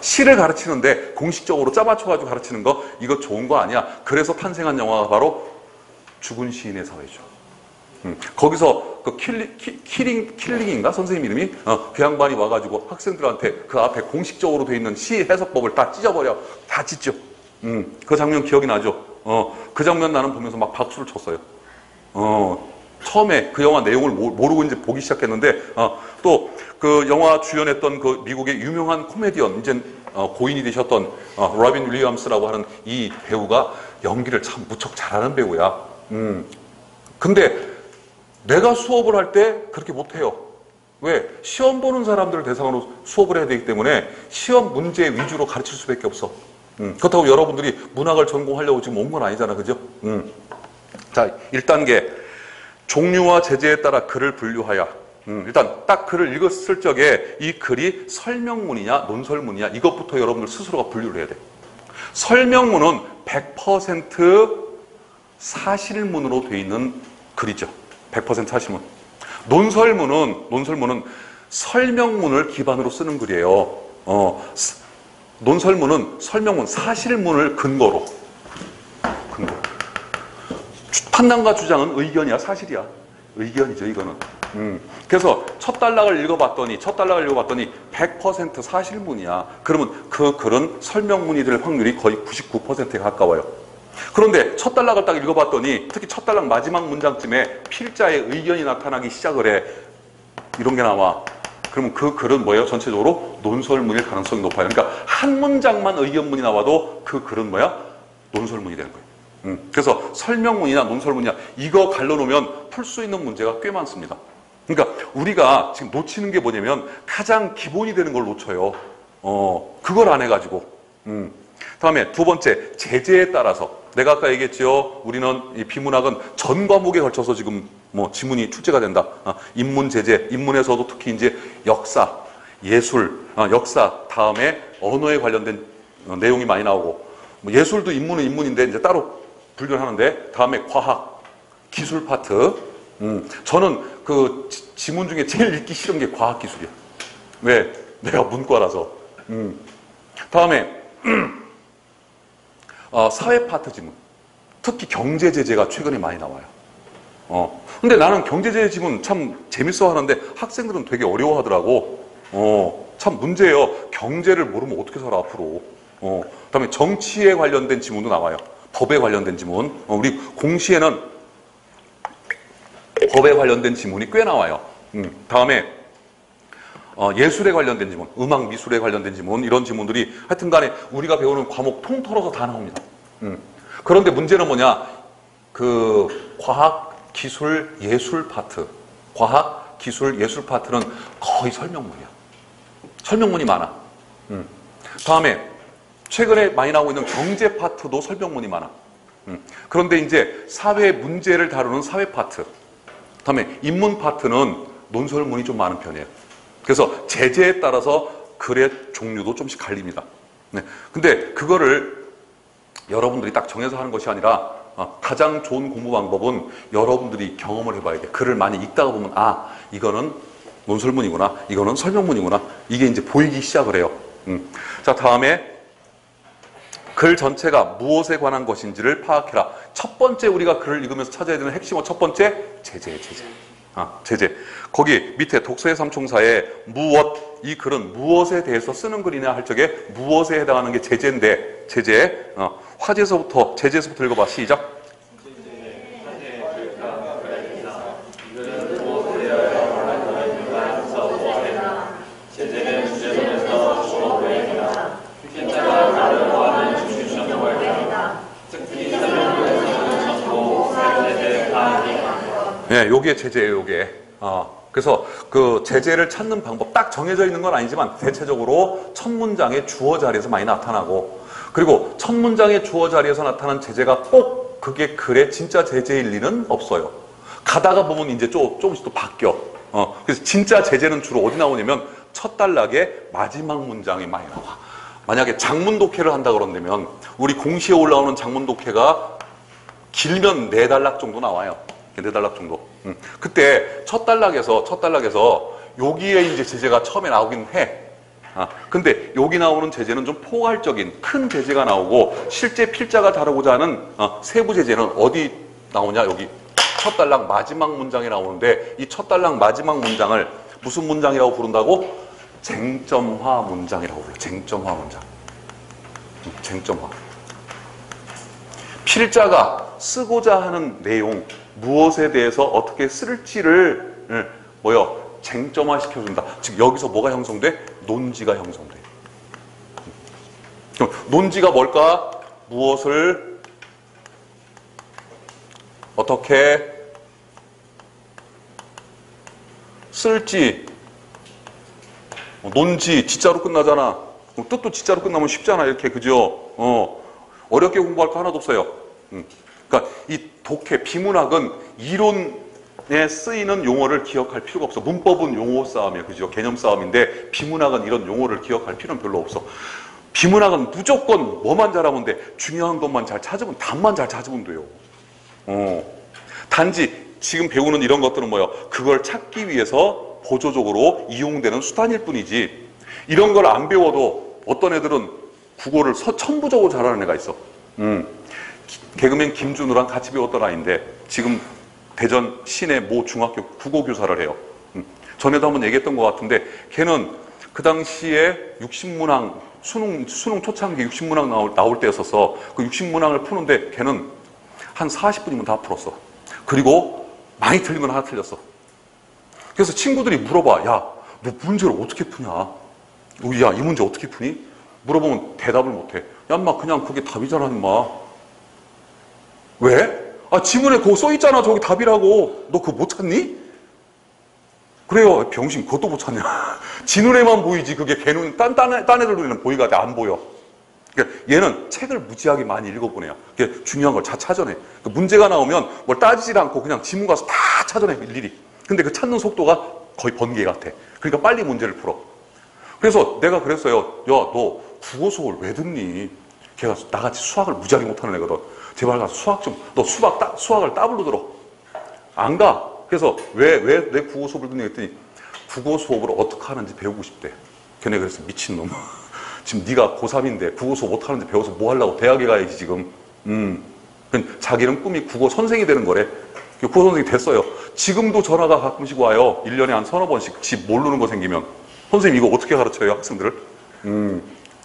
시를 가르치는데 공식적으로 짜맞춰가지고 가르치는 거 이거 좋은 거 아니야. 그래서 탄생한 영화가 바로 죽은 시인의 사회죠. 거기서 그 킬링인가 선생님 이름이 그 양반이 와가지고 학생들한테 그 앞에 공식적으로 돼 있는 시 해석법을 다 찢어버려. 다 찢죠. 그 장면 기억이 나죠. 그 장면 나는 보면서 막 박수를 쳤어요. 처음에 그 영화 내용을 모르고 이제 보기 시작했는데 또 그 영화 주연했던 그 미국의 유명한 코미디언 이제 고인이 되셨던 로빈 윌리엄스라고 하는 이 배우가 연기를 참 무척 잘하는 배우야. 근데 내가 수업을 할 때 그렇게 못해요. 왜? 시험 보는 사람들을 대상으로 수업을 해야 되기 때문에 시험 문제 위주로 가르칠 수밖에 없어. 그렇다고 여러분들이 문학을 전공하려고 지금 온 건 아니잖아. 그죠? 자, 1단계. 종류와 제재에 따라 글을 분류하여. 일단 딱 글을 읽었을 적에 이 글이 설명문이냐 논설문이냐 이것부터 여러분들 스스로가 분류를 해야 돼. 설명문은 100% 사실문으로 되어 있는 글이죠. 100% 사실문. 논설문은 설명문을 기반으로 쓰는 글이에요. 논설문은 설명문, 사실문을 근거로. 판단과 주장은 의견이야, 사실이야. 의견이죠, 이거는. 그래서 첫 단락을 읽어봤더니 100% 사실문이야. 그러면 그 글은 설명문이 될 확률이 거의 99%에 가까워요. 그런데 첫 단락을 딱 읽어봤더니 특히 첫 단락 마지막 문장쯤에 필자의 의견이 나타나기 시작을 해. 이런 게 나와. 그러면 그 글은 뭐예요? 전체적으로 논설문일 가능성이 높아요. 그러니까 한 문장만 의견문이 나와도 그 글은 뭐야? 논설문이 되는 거예요. 그래서 설명문이나 논설문이나 이거 갈라놓으면 풀 수 있는 문제가 꽤 많습니다. 그러니까 우리가 지금 놓치는 게 뭐냐면 가장 기본이 되는 걸 놓쳐요. 그걸 안 해가지고. 다음에 두 번째, 제재에 따라서. 내가 아까 얘기했죠. 우리는 이 비문학은 전 과목에 걸쳐서 지금 뭐 지문이 출제가 된다. 인문 제재, 인문에서도 특히 이제 역사, 예술, 역사 다음에 언어에 관련된 내용이 많이 나오고 뭐 예술도 인문은 인문인데 이제 따로 분류를 하는데 다음에 과학, 기술 파트. 저는 그 지문 중에 제일 읽기 싫은 게 과학 기술이야. 왜? 내가 문과라서. 다음에 사회 파트 지문. 특히 경제 제재가 최근에 많이 나와요. 근데 나는 경제 제재 지문 참 재밌어 하는데 학생들은 되게 어려워하더라고. 참 문제예요. 경제를 모르면 어떻게 살아 앞으로. 그다음에 정치에 관련된 지문도 나와요. 법에 관련된 지문. 우리 공시에는 법에 관련된 지문이 꽤 나와요. 다음에 예술에 관련된 지문, 음악 미술에 관련된 지문, 이런 지문들이 하여튼 간에 우리가 배우는 과목 통틀어서 다 나옵니다. 그런데 문제는 뭐냐? 그 과학, 기술, 예술 파트. 과학, 기술, 예술 파트는 거의 설명문이야. 설명문이 많아. 다음에 최근에 많이 나오고 있는 경제 파트도 설명문이 많아. 그런데 이제 사회 문제를 다루는 사회 파트. 다음에 인문 파트는 논설문이 좀 많은 편이에요. 그래서 제재에 따라서 글의 종류도 좀씩 갈립니다. 네. 근데 그거를 여러분들이 딱 정해서 하는 것이 아니라 가장 좋은 공부 방법은 여러분들이 경험을 해봐야 돼. 글을 많이 읽다가 보면 이거는 논설문이구나, 이거는 설명문이구나, 이게 이제 보이기 시작을 해요. 자, 다음에 글 전체가 무엇에 관한 것인지를 파악해라. 첫 번째 우리가 글을 읽으면서 찾아야 되는 핵심은 첫 번째 제재예요. 제재. 제재. 거기 밑에 독서의 삼총사에 무엇, 이 글은 무엇에 대해서 쓰는 글이냐 할 적에 무엇에 해당하는 게 제재인데, 제재. 화제에서부터, 제재에서부터 읽어봐. 시작. 네, 요게 제재예요, 요게. 그래서 그 제재를 찾는 방법 딱 정해져 있는 건 아니지만 대체적으로 첫 문장의 주어 자리에서 많이 나타나고, 그리고 첫 문장의 주어 자리에서 나타난 제재가 꼭 그게 글의 진짜 제재일 리는 없어요. 가다가 보면 이제 조금씩 또 바뀌어. 그래서 진짜 제재는 주로 어디 나오냐면 첫 단락의 마지막 문장이 많이 나와. 만약에 장문 독해를 한다 그런다면 우리 공시에 올라오는 장문 독해가 길면 4단락 정도 나와요. 4단락 정도. 그때 첫 단락에서 여기에 이제 제재가 처음에 나오긴 해. 근데 여기 나오는 제재는 좀 포괄적인 큰 제재가 나오고, 실제 필자가 다루고자 하는 세부 제재는 어디 나오냐? 여기 첫 단락 마지막 문장에 나오는데, 이 첫 단락 마지막 문장을 무슨 문장이라고 부른다고? 쟁점화 문장이라고 불러. 쟁점화 문장. 쟁점화. 필자가 쓰고자 하는 내용, 무엇에 대해서 어떻게 쓸지를 쟁점화 시켜준다. 즉 여기서 뭐가 형성돼? 논지가 형성돼. 그럼 논지가 뭘까? 무엇을 어떻게 쓸지. 논지 지자로 끝나잖아. 뜻도 지자로 끝나면 쉽잖아. 이렇게, 그죠? 어렵게 공부할 거 하나도 없어요. 그러니까 이 독해, 비문학은 이론에 쓰이는 용어를 기억할 필요가 없어. 문법은 용어 싸움이에요. 그죠? 개념 싸움인데 비문학은 이런 용어를 기억할 필요는 별로 없어. 비문학은 무조건 뭐만 잘하면 돼. 중요한 것만 잘 찾으면, 답만 잘 찾으면 돼요. 단지 지금 배우는 이런 것들은 뭐예요? 그걸 찾기 위해서 보조적으로 이용되는 수단일 뿐이지, 이런 걸 안 배워도 어떤 애들은 국어를 천부적으로 잘하는 애가 있어. 개그맨 김준우랑 같이 배웠던 아이인데 지금 대전 시내 모 중학교 국어교사를 해요. 전에도 한번 얘기했던 것 같은데, 걔는 그 당시에 60문항, 수능 초창기 60문항 나올 때였어서 그 60문항을 푸는데 걔는 한 40분이면 다 풀었어. 그리고 많이 틀린 건 하나 틀렸어. 그래서 친구들이 물어봐. 야, 너 문제를 어떻게 푸냐? 야, 이 문제 어떻게 푸니? 물어보면 대답을 못해. 야, 인마 그냥 그게 답이잖아, 인마. 왜? 지문에 그거 써있잖아. 저기 답이라고. 너 그거 못 찾니? 그래요. 병신, 그것도 못 찾냐. 지 눈에만 보이지. 그게 걔 눈, 딴 애들 눈에는 보이가 안 보여. 그러니까 얘는 책을 무지하게 많이 읽어보네요. 그게 중요한 걸 다 찾아내. 그 문제가 나오면 뭘 따지질 않고 그냥 지문 가서 다 찾아내, 일일이. 근데 그 찾는 속도가 거의 번개 같아. 그러니까 빨리 문제를 풀어. 그래서 내가 그랬어요. 야, 너 국어 수업을 왜 듣니? 걔가 나같이 수학을 무지하게 못하는 애거든. 제발 가서 수학 좀, 너 수학을 따블로 들어. 안 가. 그래서 왜 내 국어 수업을 듣니 했더니 국어 수업을 어떻게 하는지 배우고 싶대. 걔네 그래서 미친놈. 지금 네가 고3인데 국어 수업 어떻게 하는지 배워서 뭐 하려고? 대학에 가야지 지금. 자기는 꿈이 국어 선생이 되는 거래. 국어 선생이 됐어요. 지금도 전화가 가끔씩 와요. 1년에 한 서너 번씩 집 모르는 거 생기면. 선생님 이거 어떻게 가르쳐요, 학생들을?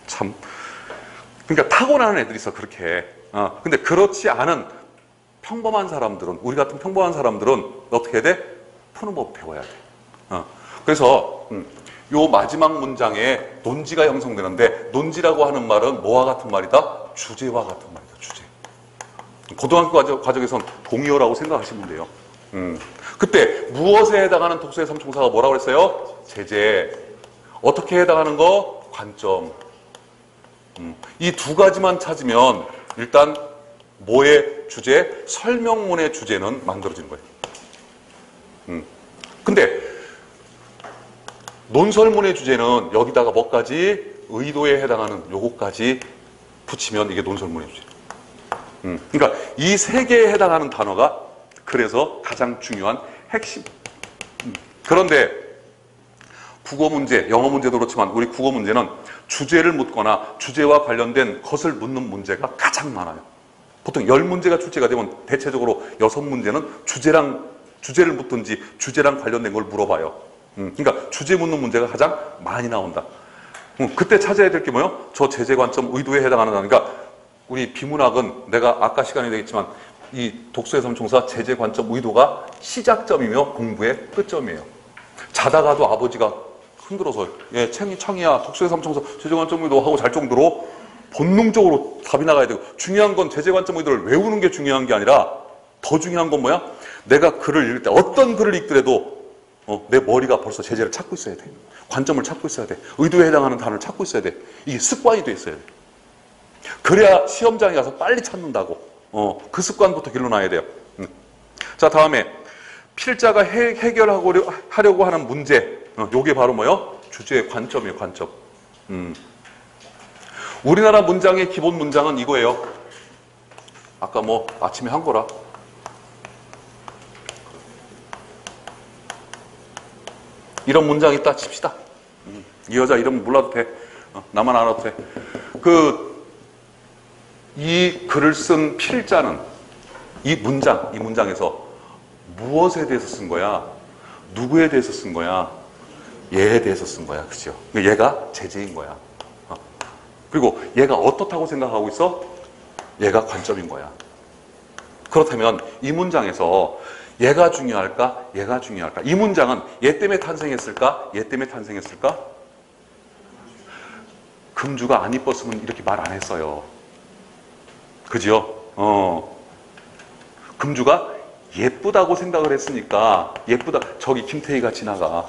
참. 그러니까 타고나는 애들이 있어, 그렇게. 근데 그렇지 않은 평범한 사람들은, 우리 같은 평범한 사람들은 어떻게 해야 돼? 푸는 법 배워야 돼. 그래서 요 마지막 문장에 논지가 형성되는데, 논지라고 하는 말은 뭐와 같은 말이다? 주제와 같은 말이다, 주제. 고등학교 과정에선 동의어라고 생각하시면 돼요. 그때 무엇에 해당하는 독서의 삼총사가 뭐라고 그랬어요? 제재. 어떻게 해당하는 거? 관점. 이 두 가지만 찾으면 일단 뭐의 주제? 설명문의 주제는 만들어지는 거예요. 근데 논설문의 주제는 여기다가 뭐까지? 의도에 해당하는 요거까지 붙이면 이게 논설문의 주제. 그러니까 이 세 개에 해당하는 단어가 그래서 가장 중요한 핵심. 그런데 국어 문제, 영어 문제도 그렇지만 우리 국어 문제는 주제를 묻거나 주제와 관련된 것을 묻는 문제가 가장 많아요. 보통 10문제가 출제가 되면 대체적으로 6문제는 주제를 묻든지 주제랑 관련된 걸 물어봐요. 그러니까 주제 묻는 문제가 가장 많이 나온다. 그때 찾아야 될 게 뭐예요? 저 제재 관점 의도에 해당하는 단어니까 우리 비문학은 내가 아까 시간이 되겠지만 이 독서의 삼총사 제재 관점 의도가 시작점이며 공부의 끝점이에요. 자다가도 아버지가 흔들어서 창이야 독서의 삼총사 제재 관점 의도 하고 잘 정도로 본능적으로 답이 나가야 되고, 중요한 건 제재 관점 의도를 외우는 게 중요한 게 아니라 더 중요한 건 뭐야? 내가 글을 읽을 때 어떤 글을 읽더라도 내 머리가 벌써 제재를 찾고 있어야 돼. 관점을 찾고 있어야 돼. 의도에 해당하는 단어를 찾고 있어야 돼. 이게 습관이 돼 있어야 돼. 그래야 시험장에 가서 빨리 찾는다고. 그 습관부터 길러놔야 돼요. 자, 다음에 필자가 해결하려고 하는 문제. 요게 바로 뭐요? 주제의 관점이에요, 관점. 우리나라 문장의 기본 문장은 이거예요. 아까 뭐 아침에 한 거라. 이런 문장이 있다 칩시다. 이 여자 이름 몰라도 돼. 나만 알아도 돼. 이 글을 쓴 필자는 이 문장에서 무엇에 대해서 쓴 거야? 누구에 대해서 쓴 거야? 얘에 대해서 쓴 거야. 그죠? 얘가 제재인 거야. 그리고 얘가 어떻다고 생각하고 있어? 얘가 관점인 거야. 그렇다면 이 문장에서 얘가 중요할까? 얘가 중요할까? 이 문장은 얘 때문에 탄생했을까? 얘 때문에 탄생했을까? 금주가 안 이뻤으면 이렇게 말 안 했어요. 그죠? 금주가 예쁘다고 생각을 했으니까, 예쁘다. 저기 김태희가 지나가.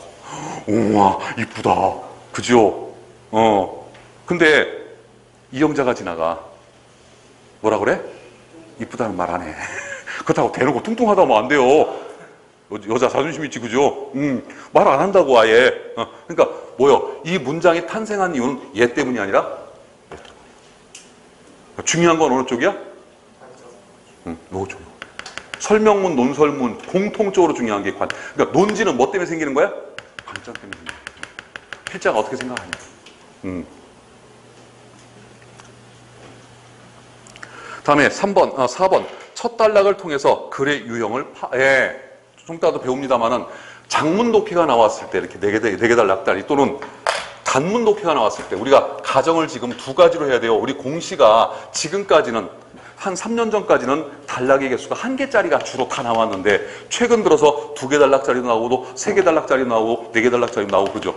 우와, 이쁘다. 그죠? 근데 이영자가 지나가. 뭐라 그래? 이쁘다는 말 안 해. 그렇다고 대놓고 뚱뚱하다 하면 안 돼요. 여자 자존심 있지, 그죠? 말 안 한다고 아예. 그러니까 뭐요? 이 문장이 탄생한 이유는 얘 때문이 아니라 중요한 건 어느 쪽이야? 요거 쪽이요. 설명문, 논설문 공통적으로 중요한 게 그러니까 논지는 뭐 때문에 생기는 거야? 관점 때문에 생기는 거야. 필자가 어떻게 생각하냐. 다음에 4번. 첫 단락을 통해서 글의 유형을 좀 이따도 배웁니다만은 장문 독해가 나왔을 때 이렇게 4개 단락짜리 또는 단문 독해가 나왔을 때 우리가 가정을 지금 2가지로 해야 돼요. 우리 공시가 지금까지는 한 3년 전까지는 단락의 개수가 1개짜리가 주로 다 나왔는데 최근 들어서 2개 단락짜리도 나오고 3개 단락짜리도 나오고 4개 단락짜리도 나오고 그죠.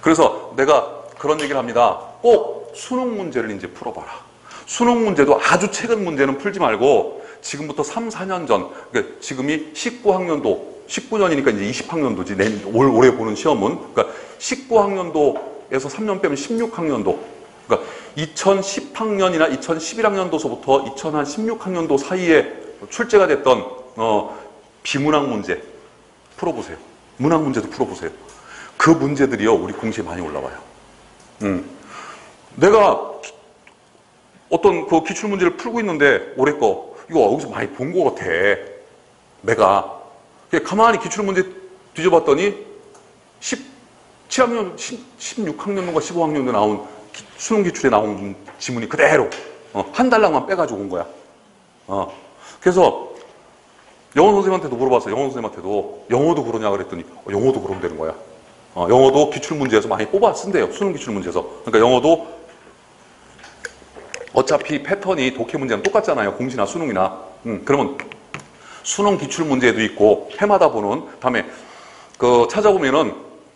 그래서 내가 그런 얘기를 합니다. 꼭 수능 문제를 이제 풀어봐라. 수능 문제도 아주 최근 문제는 풀지 말고 지금부터 3, 4년 전, 그러니까 지금이 19학년도, 19년이니까 이제 20학년도지, 올해 보는 시험은. 그러니까 19학년도에서 3년 빼면 16학년도. 그러니까 2010학년이나 2011학년도서부터 2016학년도 사이에 출제가 됐던 비문학 문제 풀어보세요. 문학 문제도 풀어보세요. 그 문제들이요, 우리 공시에 많이 올라와요. 내가 어떤 그 기출문제를 풀고 있는데 올해 거 이거 어디서 많이 본 것 같아. 내가 가만히 기출문제 뒤져봤더니 17학년, 16학년인가 15학년도 나온 수능 기출에 나온 지문이 그대로 한 달락만 빼가지고 온 거야. 그래서 영어 선생님한테도 물어봤어요. 영어 선생님한테도 영어도 그러냐 그랬더니 영어도 그러면 되는 거야. 영어도 기출문제에서 많이 뽑아 쓴대요. 수능 기출문제에서. 그러니까 영어도 어차피 패턴이 독해 문제랑 똑같잖아요. 공시나 수능이나. 그러면 수능 기출문제도 있고 해마다 보는 다음에 그 찾아보면은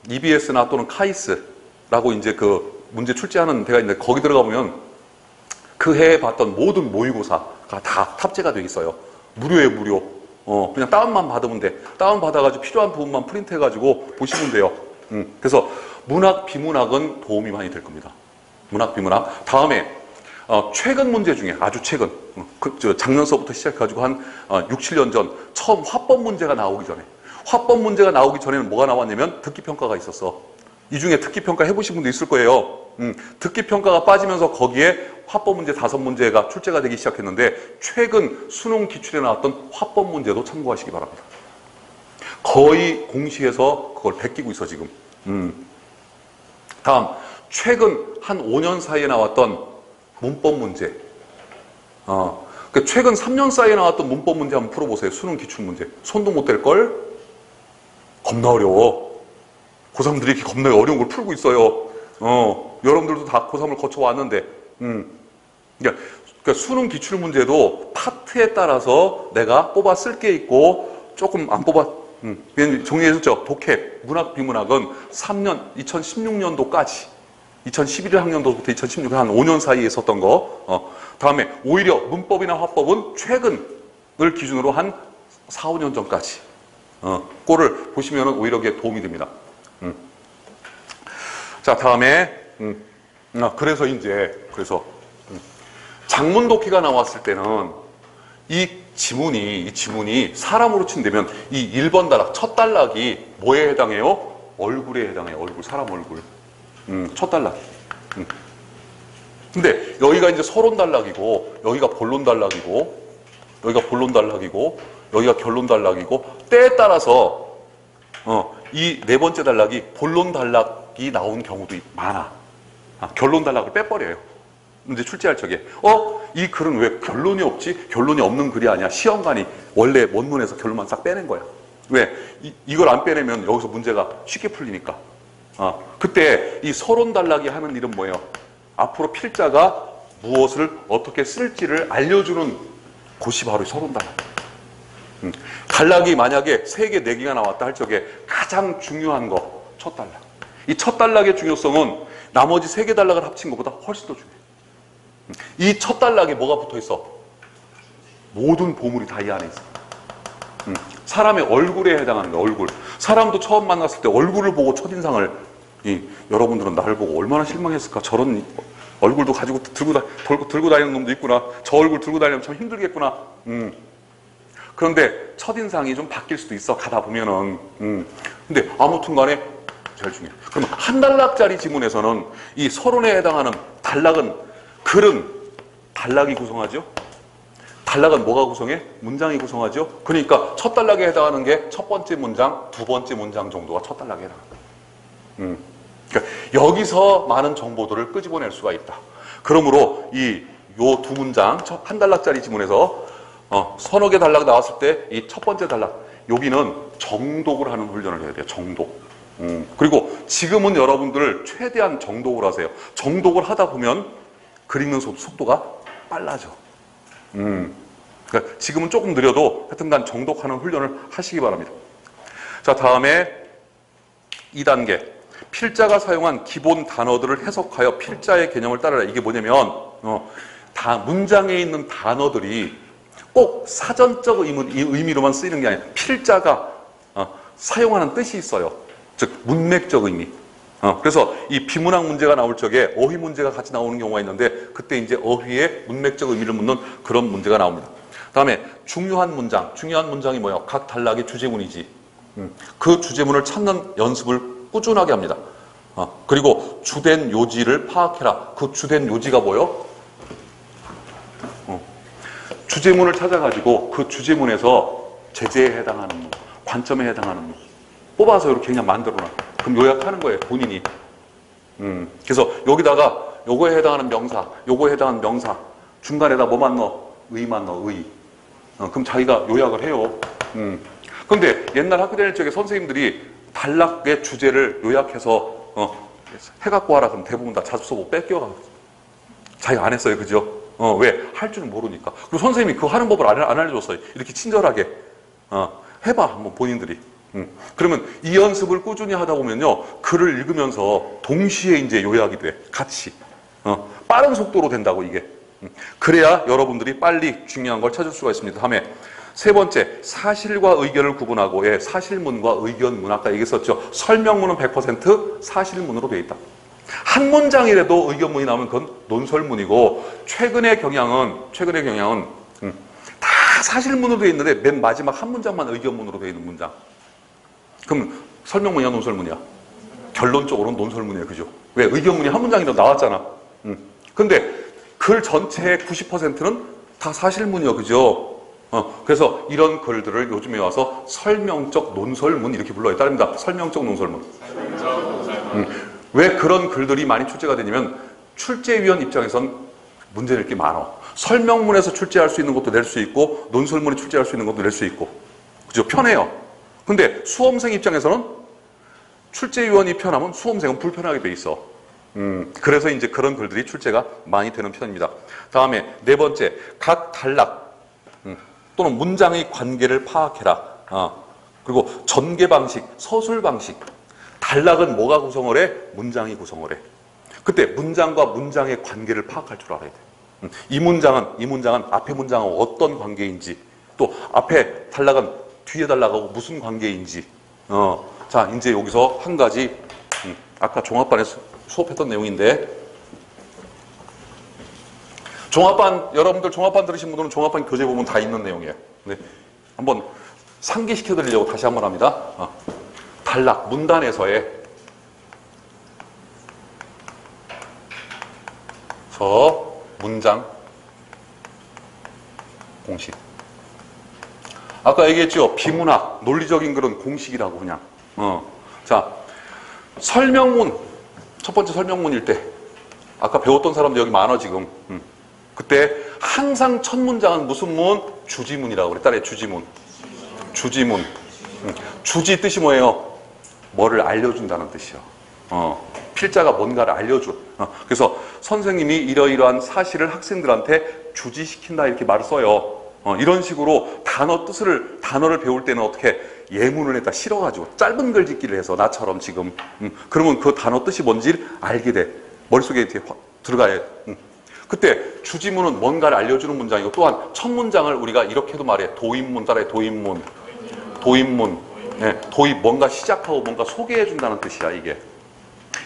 EBS나 또는 카이스라고 이제 그 문제 출제하는 데가 있는데 거기 들어가보면 그 해에 봤던 모든 모의고사가 다 탑재가 되어 있어요. 무료예요, 무료. 그냥 다운만 받으면 돼. 다운 받아가지고 필요한 부분만 프린트해가지고 보시면 돼요. 그래서 문학, 비문학은 도움이 많이 될 겁니다. 문학, 비문학. 다음에 최근 문제 중에 아주 최근 작년서부터 시작해가지고 한 6, 7년 전 처음 화법 문제가 나오기 전에 화법 문제가 나오기 전에는 뭐가 나왔냐면 듣기평가가 있었어. 이 중에 듣기평가 해보신 분도 있을 거예요. 듣기평가가 빠지면서 거기에 화법 문제 5문제가 출제가 되기 시작했는데 최근 수능 기출에 나왔던 화법 문제도 참고하시기 바랍니다. 거의 공시에서 그걸 베끼고 있어 지금. 다음 최근 한 5년 사이에 나왔던 문법 문제. 그러니까 최근 3년 사이에 나왔던 문법 문제 한번 풀어보세요. 수능 기출 문제. 손도 못 댈 걸? 겁나 어려워. 고3들이 이렇게 겁나 어려운 걸 풀고 있어요. 여러분들도 다 고3을 거쳐왔는데. 그러니까 수능 기출 문제도 파트에 따라서 내가 뽑아 쓸 게 있고 조금 안 뽑아 정리해줬죠. 독해, 문학, 비문학은 3년, 2016년도까지 2011학년도부터 2016년 한 5년 사이에 있었던 거. 다음에 오히려 문법이나 화법은 최근을 기준으로 한 4, 5년 전까지. 그거를 보시면 오히려 그게 도움이 됩니다. 자, 다음에 그래서 장문 독해가 나왔을 때는 이 지문이 사람으로 친다면 이 1번 단락, 첫 단락이 뭐에 해당해요? 얼굴에 해당해요. 얼굴, 사람 얼굴. 첫 단락. 근데 여기가 이제 서론 단락이고, 여기가 본론 단락이고, 여기가 본론 단락이고, 여기가 결론 단락이고, 때에 따라서 이 네 번째 단락이 본론 단락이 나온 경우도 많아. 결론 단락을 빼버려요. 문제 출제할 적에 이 글은 왜 결론이 없지? 결론이 없는 글이 아니야. 시험관이 원래 원문에서 결론만 싹 빼낸 거야. 왜? 이걸 안 빼내면 여기서 문제가 쉽게 풀리니까. 그때 이 서론 단락이 하는 일은 뭐예요? 앞으로 필자가 무엇을 어떻게 쓸지를 알려주는 곳이 바로 서론 단락. 단락이 만약에 3개, 4개가 나왔다 할 적에 가장 중요한 거, 첫 단락. 이 첫 단락의 중요성은 나머지 3개 단락을 합친 것보다 훨씬 더 중요해. 이 첫 단락에 뭐가 붙어 있어? 모든 보물이 다 이 안에 있어. 사람의 얼굴에 해당하는 거야, 얼굴. 사람도 처음 만났을 때 얼굴을 보고 첫인상을, 여러분들은 나를 보고 얼마나 실망했을까? 저런 얼굴도 가지고 들고 다니는 놈도 있구나. 저 얼굴 들고 다니면 참 힘들겠구나. 그런데 첫인상이 좀 바뀔 수도 있어, 가다 보면은. 근데 아무튼 간에 제일 중요해. 그럼 한 단락짜리 지문에서는 이 서론에 해당하는 글은 단락이 구성하죠? 단락은 뭐가 구성해? 문장이 구성하죠? 그러니까 첫 단락에 해당하는 게 첫 번째 문장, 두 번째 문장 정도가 첫 단락에 해당한다. 그러니까 여기서 많은 정보들을 끄집어낼 수가 있다. 그러므로 요 두 문장, 한 단락짜리 지문에서 서너 개 단락 나왔을 때 이 첫 번째 단락, 여기는 정독을 하는 훈련을 해야 돼요. 정독. 그리고 지금은 여러분들 최대한 정독을 하세요. 정독을 하다 보면 글 읽는 속도가 빨라져. 그러니까 지금은 조금 느려도 하여튼간 정독하는 훈련을 하시기 바랍니다. 자, 다음에 2단계. 필자가 사용한 기본 단어들을 해석하여 필자의 개념을 따르라. 이게 뭐냐면 다 문장에 있는 단어들이 꼭 사전적 의미로만 쓰이는 게 아니라 필자가 사용하는 뜻이 있어요. 즉 문맥적 의미. 그래서 이 비문학 문제가 나올 적에 어휘 문제가 같이 나오는 경우가 있는데 그때 이제 어휘의 문맥적 의미를 묻는 그런 문제가 나옵니다. 다음에 중요한 문장이 뭐예요? 각 단락의 주제문이지. 그 주제문을 찾는 연습을 꾸준하게 합니다. 그리고 주된 요지를 파악해라. 그 주된 요지가 뭐예요? 주제문을 찾아가지고 그 주제문에서 제재에 해당하는 문, 관점에 해당하는 문 뽑아서 이렇게 그냥 만들어놔. 그럼 요약하는 거예요, 본인이. 그래서 여기다가 요거에 해당하는 명사, 요거에 해당하는 명사, 중간에다 뭐만 넣어? 의만 넣어, 의. 그럼 자기가 요약을 해요. 근데 옛날 학교 다닐 적에 선생님들이 단락의 주제를 요약해서 해갖고 와라 그럼 대부분 다 자습서 보고 뺏겨가. 자기가 안 했어요. 그죠? 왜? 할 줄은 모르니까. 그리고 선생님이 그거 하는 법을 안 알려줬어요. 이렇게 친절하게. 해봐. 한번 본인들이. 그러면 이 연습을 꾸준히 하다 보면요. 글을 읽으면서 동시에 이제 요약이 돼. 같이. 빠른 속도로 된다고 이게. 그래야 여러분들이 빨리 중요한 걸 찾을 수가 있습니다. 다음에 세 번째, 사실과 의견을 구분하고, 예, 사실문과 의견문. 아까 얘기했었죠. 설명문은 100% 사실문으로 되어 있다. 한 문장이라도 의견문이 나오면 그건 논설문이고, 최근의 경향은 다 사실문으로 되어 있는데 맨 마지막 한 문장만 의견문으로 되어 있는 문장. 그럼 설명문이야, 논설문이야? 결론적으로는 논설문이에요. 그죠? 왜? 의견문이 한 문장이라도 나왔잖아. 근데 글 전체의 90%는 다 사실문이요. 그죠? 그래서 이런 글들을 요즘에 와서 설명적 논설문 이렇게 불러요. 따릅니다. 설명적 논설문. 왜 그런 글들이 많이 출제가 되냐면 출제위원 입장에선 문제 낼 게 많아. 설명문에서 출제할 수 있는 것도 낼 수 있고 논설문에 출제할 수 있는 것도 낼 수 있고. 그죠? 편해요. 근데 수험생 입장에서는 출제위원이 편하면 수험생은 불편하게 돼 있어. 그래서 이제 그런 글들이 출제가 많이 되는 편입니다. 다음에 네 번째, 각 단락 또는 문장의 관계를 파악해라. 그리고 전개 방식, 서술 방식. 단락은 뭐가 구성을 해? 문장이 구성을 해. 그때 문장과 문장의 관계를 파악할 줄 알아야 돼. 이 문장은 앞에 문장하고 어떤 관계인지, 또 앞에 단락은 뒤에 단락하고 무슨 관계인지. 자, 이제 여기서 한 가지, 아까 종합반에서 수업했던 내용인데, 여러분들 종합반 들으신 분들은 종합반 교재 보면 다 있는 내용이에요. 네. 한번 상기시켜 드리려고 다시 한번 합니다. 단락, 문단에서의 문장 공식. 아까 얘기했죠. 비문학, 논리적인 그런 공식이라고 그냥. 자, 설명문. 첫 번째 설명문일 때. 아까 배웠던 사람들 여기 많아 지금. 그때 항상 첫 문장은 무슨 문? 주지문이라고 그래. 따라해. 주지문. 주지문. 주지 뜻이 뭐예요? 뭐를 알려준다는 뜻이요. 필자가 뭔가를 알려줘. 그래서 선생님이 이러이러한 사실을 학생들한테 주지시킨다 이렇게 말을 써요. 이런 식으로 단어를 배울 때는 어떻게 예문을 했다 실어가지고 짧은 글 짓기를 해서 나처럼 지금. 그러면 그 단어 뜻이 뭔지를 알게 돼. 머릿속에 들어가야 돼. 그때 주지문은 뭔가를 알려주는 문장이고, 또한 첫 문장을 우리가 이렇게도 말해. 도입문 따라해. 도입문. 네, 도입, 뭔가 시작하고 뭔가 소개해준다는 뜻이야, 이게.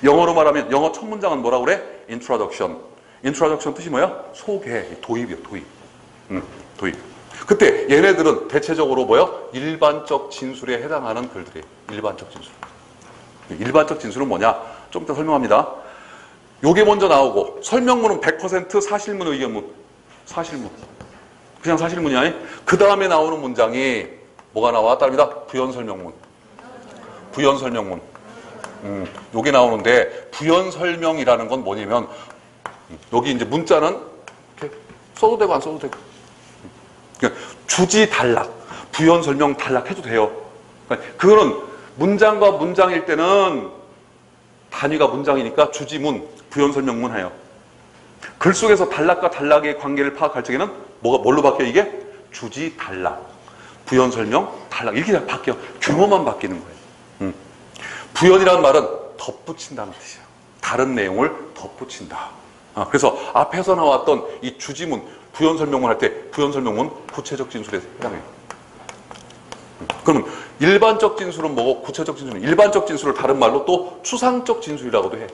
영어로 말하면, 영어 첫 문장은 뭐라고 그래? Introduction. Introduction 뜻이 뭐야? 소개. 도입이야, 도입. 도입. 그때 얘네들은 대체적으로 뭐야? 일반적 진술에 해당하는 글들이에요. 일반적 진술. 일반적 진술은 뭐냐? 좀 이따 설명합니다. 요게 먼저 나오고, 설명문은 100% 사실문, 의견문. 사실문. 그냥 사실문이야. 그 다음에 나오는 문장이 뭐가 나와? 따릅니다. 부연설명문. 부연설명문. 요게 나오는데, 부연설명이라는 건 뭐냐면, 여기 이제 문자는 이렇게 써도 되고 안 써도 되고. 그러니까 주지 단락, 부연설명 단락 해도 돼요. 그러니까 그거는 문장과 문장일 때는 단위가 문장이니까 주지문, 부연설명문 해요. 글 속에서 단락과 단락의 관계를 파악할 적에는 뭘로 바뀌어 이게? 주지 단락, 부연설명 단락 이렇게 바뀌어. 규모만 바뀌는 거예요. 부연이라는 말은 덧붙인다는 뜻이에요. 다른 내용을 덧붙인다. 그래서 앞에서 나왔던 이 주지문, 부연설명문 할 때 부연설명문 구체적 진술에 해당해요. 그러면 일반적 진술은 뭐고 구체적 진술은 일반적 진술을 다른 말로 또 추상적 진술이라고도 해.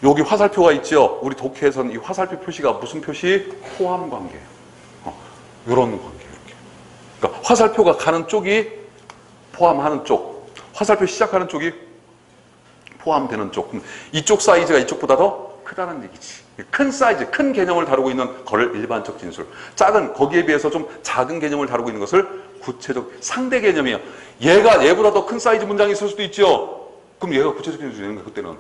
여기 화살표가 있죠. 우리 독해에서는 이 화살표 표시가 무슨 표시? 포함 관계. 이런 관계 이렇게. 그러니까 화살표가 가는 쪽이 포함하는 쪽, 화살표 시작하는 쪽이 포함되는 쪽. 이쪽 사이즈가 이쪽보다 더 크다는 얘기지. 큰 사이즈, 큰 개념을 다루고 있는 거를 일반적 진술. 작은, 거기에 비해서 좀 작은 개념을 다루고 있는 것을 구체적, 상대 개념이에요. 얘보다 더 큰 사이즈 문장이 있을 수도 있죠. 그럼 얘가 구체적 진술이 되는 거예요, 그때는.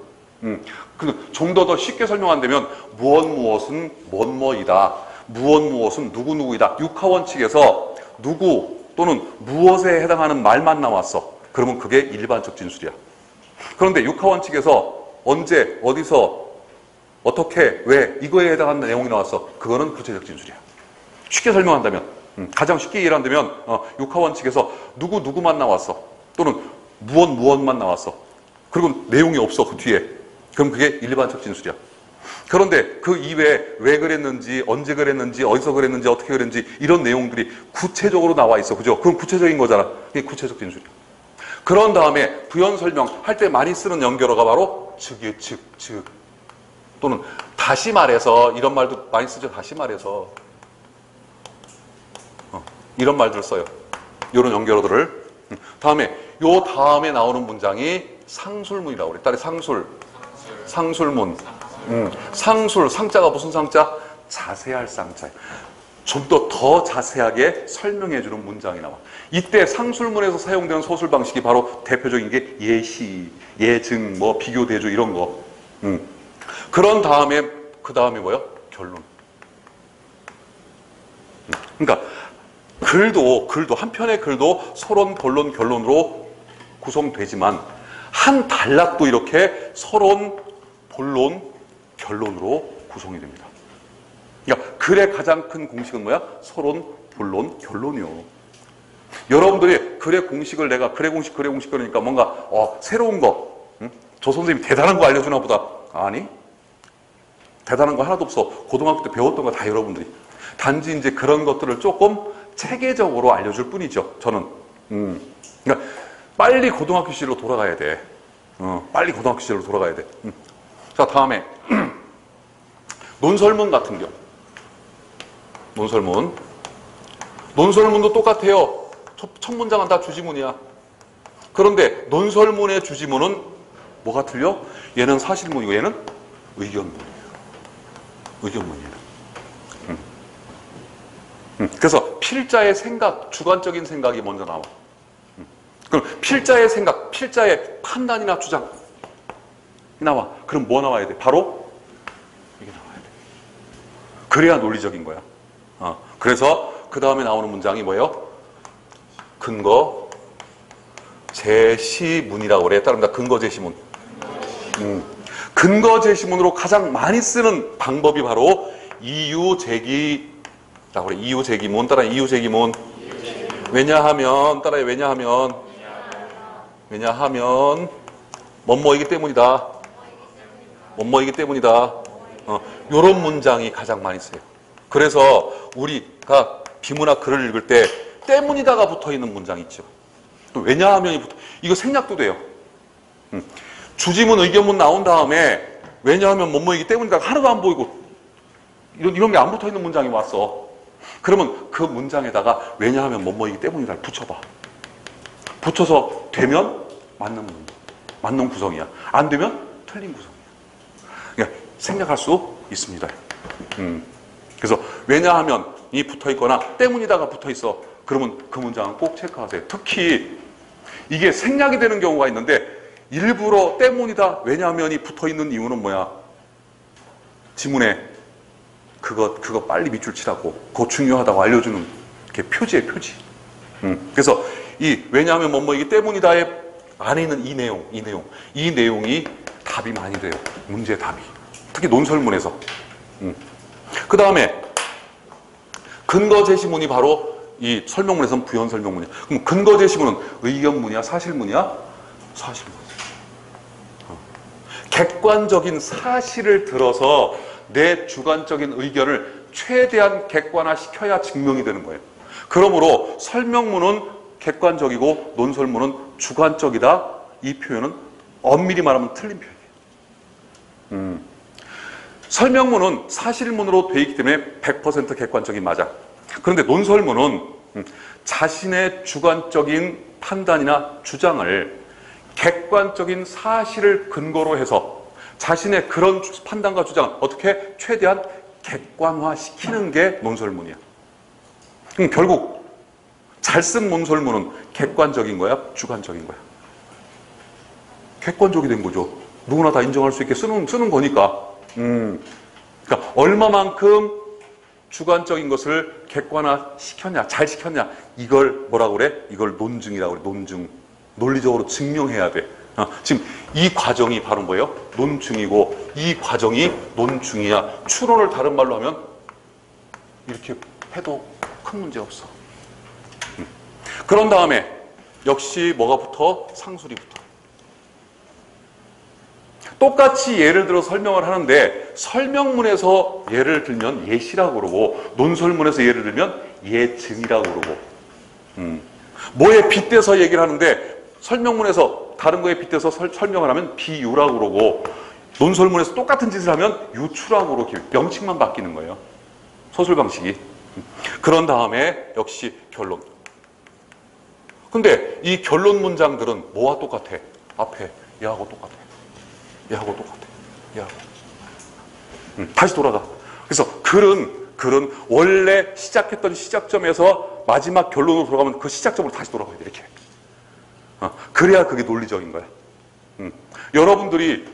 좀 더 쉽게 설명한다면, 무엇은 뭐뭐이다. 무엇은 누구누구이다. 육하원칙에서 누구 또는 무엇에 해당하는 말만 나왔어. 그러면 그게 일반적 진술이야. 그런데 육하원칙에서 언제, 어디서, 어떻게, 왜 이거에 해당하는 내용이 나왔어. 그거는 구체적 진술이야. 쉽게 설명한다면, 가장 쉽게 이해한다면 육하원칙에서 누구만 나왔어. 또는 무엇만 나왔어. 그리고 내용이 없어 그 뒤에. 그럼 그게 일반적 진술이야. 그런데 그 이외에 왜 그랬는지, 언제 그랬는지, 어디서 그랬는지, 어떻게 그랬는지 이런 내용들이 구체적으로 나와 있어. 그죠? 그럼 구체적인 거잖아. 그게 구체적 진술이야. 그런 다음에 부연 설명할 때 많이 쓰는 연결어가 바로 즉이에요. 즉. 또는 다시 말해서, 이런 말도 많이 쓰죠. 다시 말해서. 이런 말들을 써요. 이런 연결어들을. 다음에 요 다음에 나오는 문장이 상술문이라고 그래. 딸이 상술문. 상술, 상자가 무슨 상자? 자세할 상자야. 좀 더 자세하게 설명해주는 문장이 나와. 이때 상술문에서 사용되는 소술 방식이 바로 대표적인 게 예시, 예증, 뭐 비교, 대조 이런 거. 그런 다음에 그 다음에 뭐야? 결론. 그러니까 글도 한 편의 글도 서론, 본론, 결론으로 구성되지만 한 단락도 이렇게 서론, 본론, 결론으로 구성이 됩니다. 그러니까 글의 가장 큰 공식은 뭐야? 서론, 본론, 결론이요. 여러분들이 글의 공식을 내가 글의 공식 그러니까 뭔가 새로운 거, 저 선생님이 대단한 거 알려주나 보다. 아니, 대단한 거 하나도 없어. 고등학교 때 배웠던 거 다 여러분들이. 단지 이제 그런 것들을 조금 체계적으로 알려줄 뿐이죠. 저는. 그러니까 빨리 고등학교 시절로 돌아가야 돼. 빨리 고등학교 시절로 돌아가야 돼. 자, 다음에 논설문 같은 경우. 논설문도 똑같아요. 첫 문장은 다 주지문이야. 그런데 논설문의 주지문은 뭐가 틀려? 얘는 사실문이고 얘는 의견문이에요. 의견문이에요. 그래서 필자의 생각, 주관적인 생각이 먼저 나와. 그럼 필자의 생각, 필자의 판단이나 주장이 나와. 그럼 뭐 나와야 돼? 바로 이게 나와야 돼. 그래야 논리적인 거야. 그래서 그 다음에 나오는 문장이 뭐예요? 근거 제시문이라고 그래. 따릅니다. 근거 제시문. 근거 제시문으로 가장 많이 쓰는 방법이 바로 이유 제기라고 그래. 이유 제기문. 따라 이유 제기문. 왜냐하면 따라해. 왜냐하면 뭐뭐이기 때문이다. 뭐뭐이기 때문이다. 요런 문장이 가장 많이 써요. 그래서 우리가 비문학 글을 읽을 때 때문이다가 붙어있는 문장 있죠. 또 왜냐하면이 이거 생략도 돼요. 주지문, 의견문 나온 다음에 왜냐하면 뭐뭐이기 때문이다 하나도 안 보이고 이런 게 안 붙어있는 문장이 왔어. 그러면 그 문장에다가 왜냐하면 뭐뭐이기 때문이다를 붙여봐. 붙여서 되면 맞는 구성이야. 안 되면 틀린 구성이야. 그러니까 생략할 수 있습니다. 그래서 왜냐하면이 붙어있거나 때문이다가 붙어있어. 그러면 그 문장은 꼭 체크하세요. 특히 이게 생략이 되는 경우가 있는데 일부러 때문이다, 왜냐하면이 붙어있는 이유는 뭐야? 지문에 그거 빨리 밑줄 치라고, 그거 중요하다고 알려주는 게 표지예요, 표지. 그래서 이 왜냐하면 뭐뭐이기 때문이다에 안에 있는 이 내용이 답이 많이 돼요. 문제 답이. 특히 논설문에서. 그 다음에 근거 제시문이 바로 이 설명문에서는 부연 설명문이야. 그럼 근거 제시문은 의견문이야, 사실문이야? 사실문. 객관적인 사실을 들어서 내 주관적인 의견을 최대한 객관화시켜야 증명이 되는 거예요. 그러므로 설명문은 객관적이고 논설문은 주관적이다. 이 표현은 엄밀히 말하면 틀린 표현이에요. 설명문은 사실문으로 되어 있기 때문에 100% 객관적인 맞아. 그런데 논설문은 자신의 주관적인 판단이나 주장을 객관적인 사실을 근거로 해서 자신의 그런 판단과 주장을 어떻게 최대한 객관화시키는 게 논설문이야. 그럼 결국 잘 쓴 논설문은 객관적인 거야? 주관적인 거야? 객관적이 된 거죠. 누구나 다 인정할 수 있게 쓰는 거니까. 그러니까 얼마만큼 주관적인 것을 객관화 시켰냐, 잘 시켰냐, 이걸 뭐라고 그래? 이걸 논증이라고 그래. 논증. 논리적으로 증명해야 돼. 지금 이 과정이 바로 뭐예요? 논증이고, 이 과정이 논중이야. 추론을 다른 말로 하면 이렇게 해도 큰 문제 없어. 그런 다음에 역시 뭐가 붙어? 상술이 붙어. 똑같이 예를 들어 설명을 하는데 설명문에서 예를 들면 예시라고 그러고 논설문에서 예를 들면 예증이라고 그러고 뭐에 빗대서 얘기를 하는데 설명문에서 다른 거에 빗대서 설명을 하면 비유라고 그러고 논설문에서 똑같은 짓을 하면 유추라고 그러고 명칭만 바뀌는 거예요. 서술 방식이. 그런 다음에 역시 결론. 근데 이 결론 문장들은 뭐와 똑같아? 앞에 얘하고 똑같아. 얘하고 똑같아. 얘하고. 다시 돌아가. 그래서 글은 원래 시작했던 시작점에서 마지막 결론으로 돌아가면 그 시작점으로 다시 돌아가야 돼. 이렇게. 그래야 그게 논리적인 거야. 여러분들이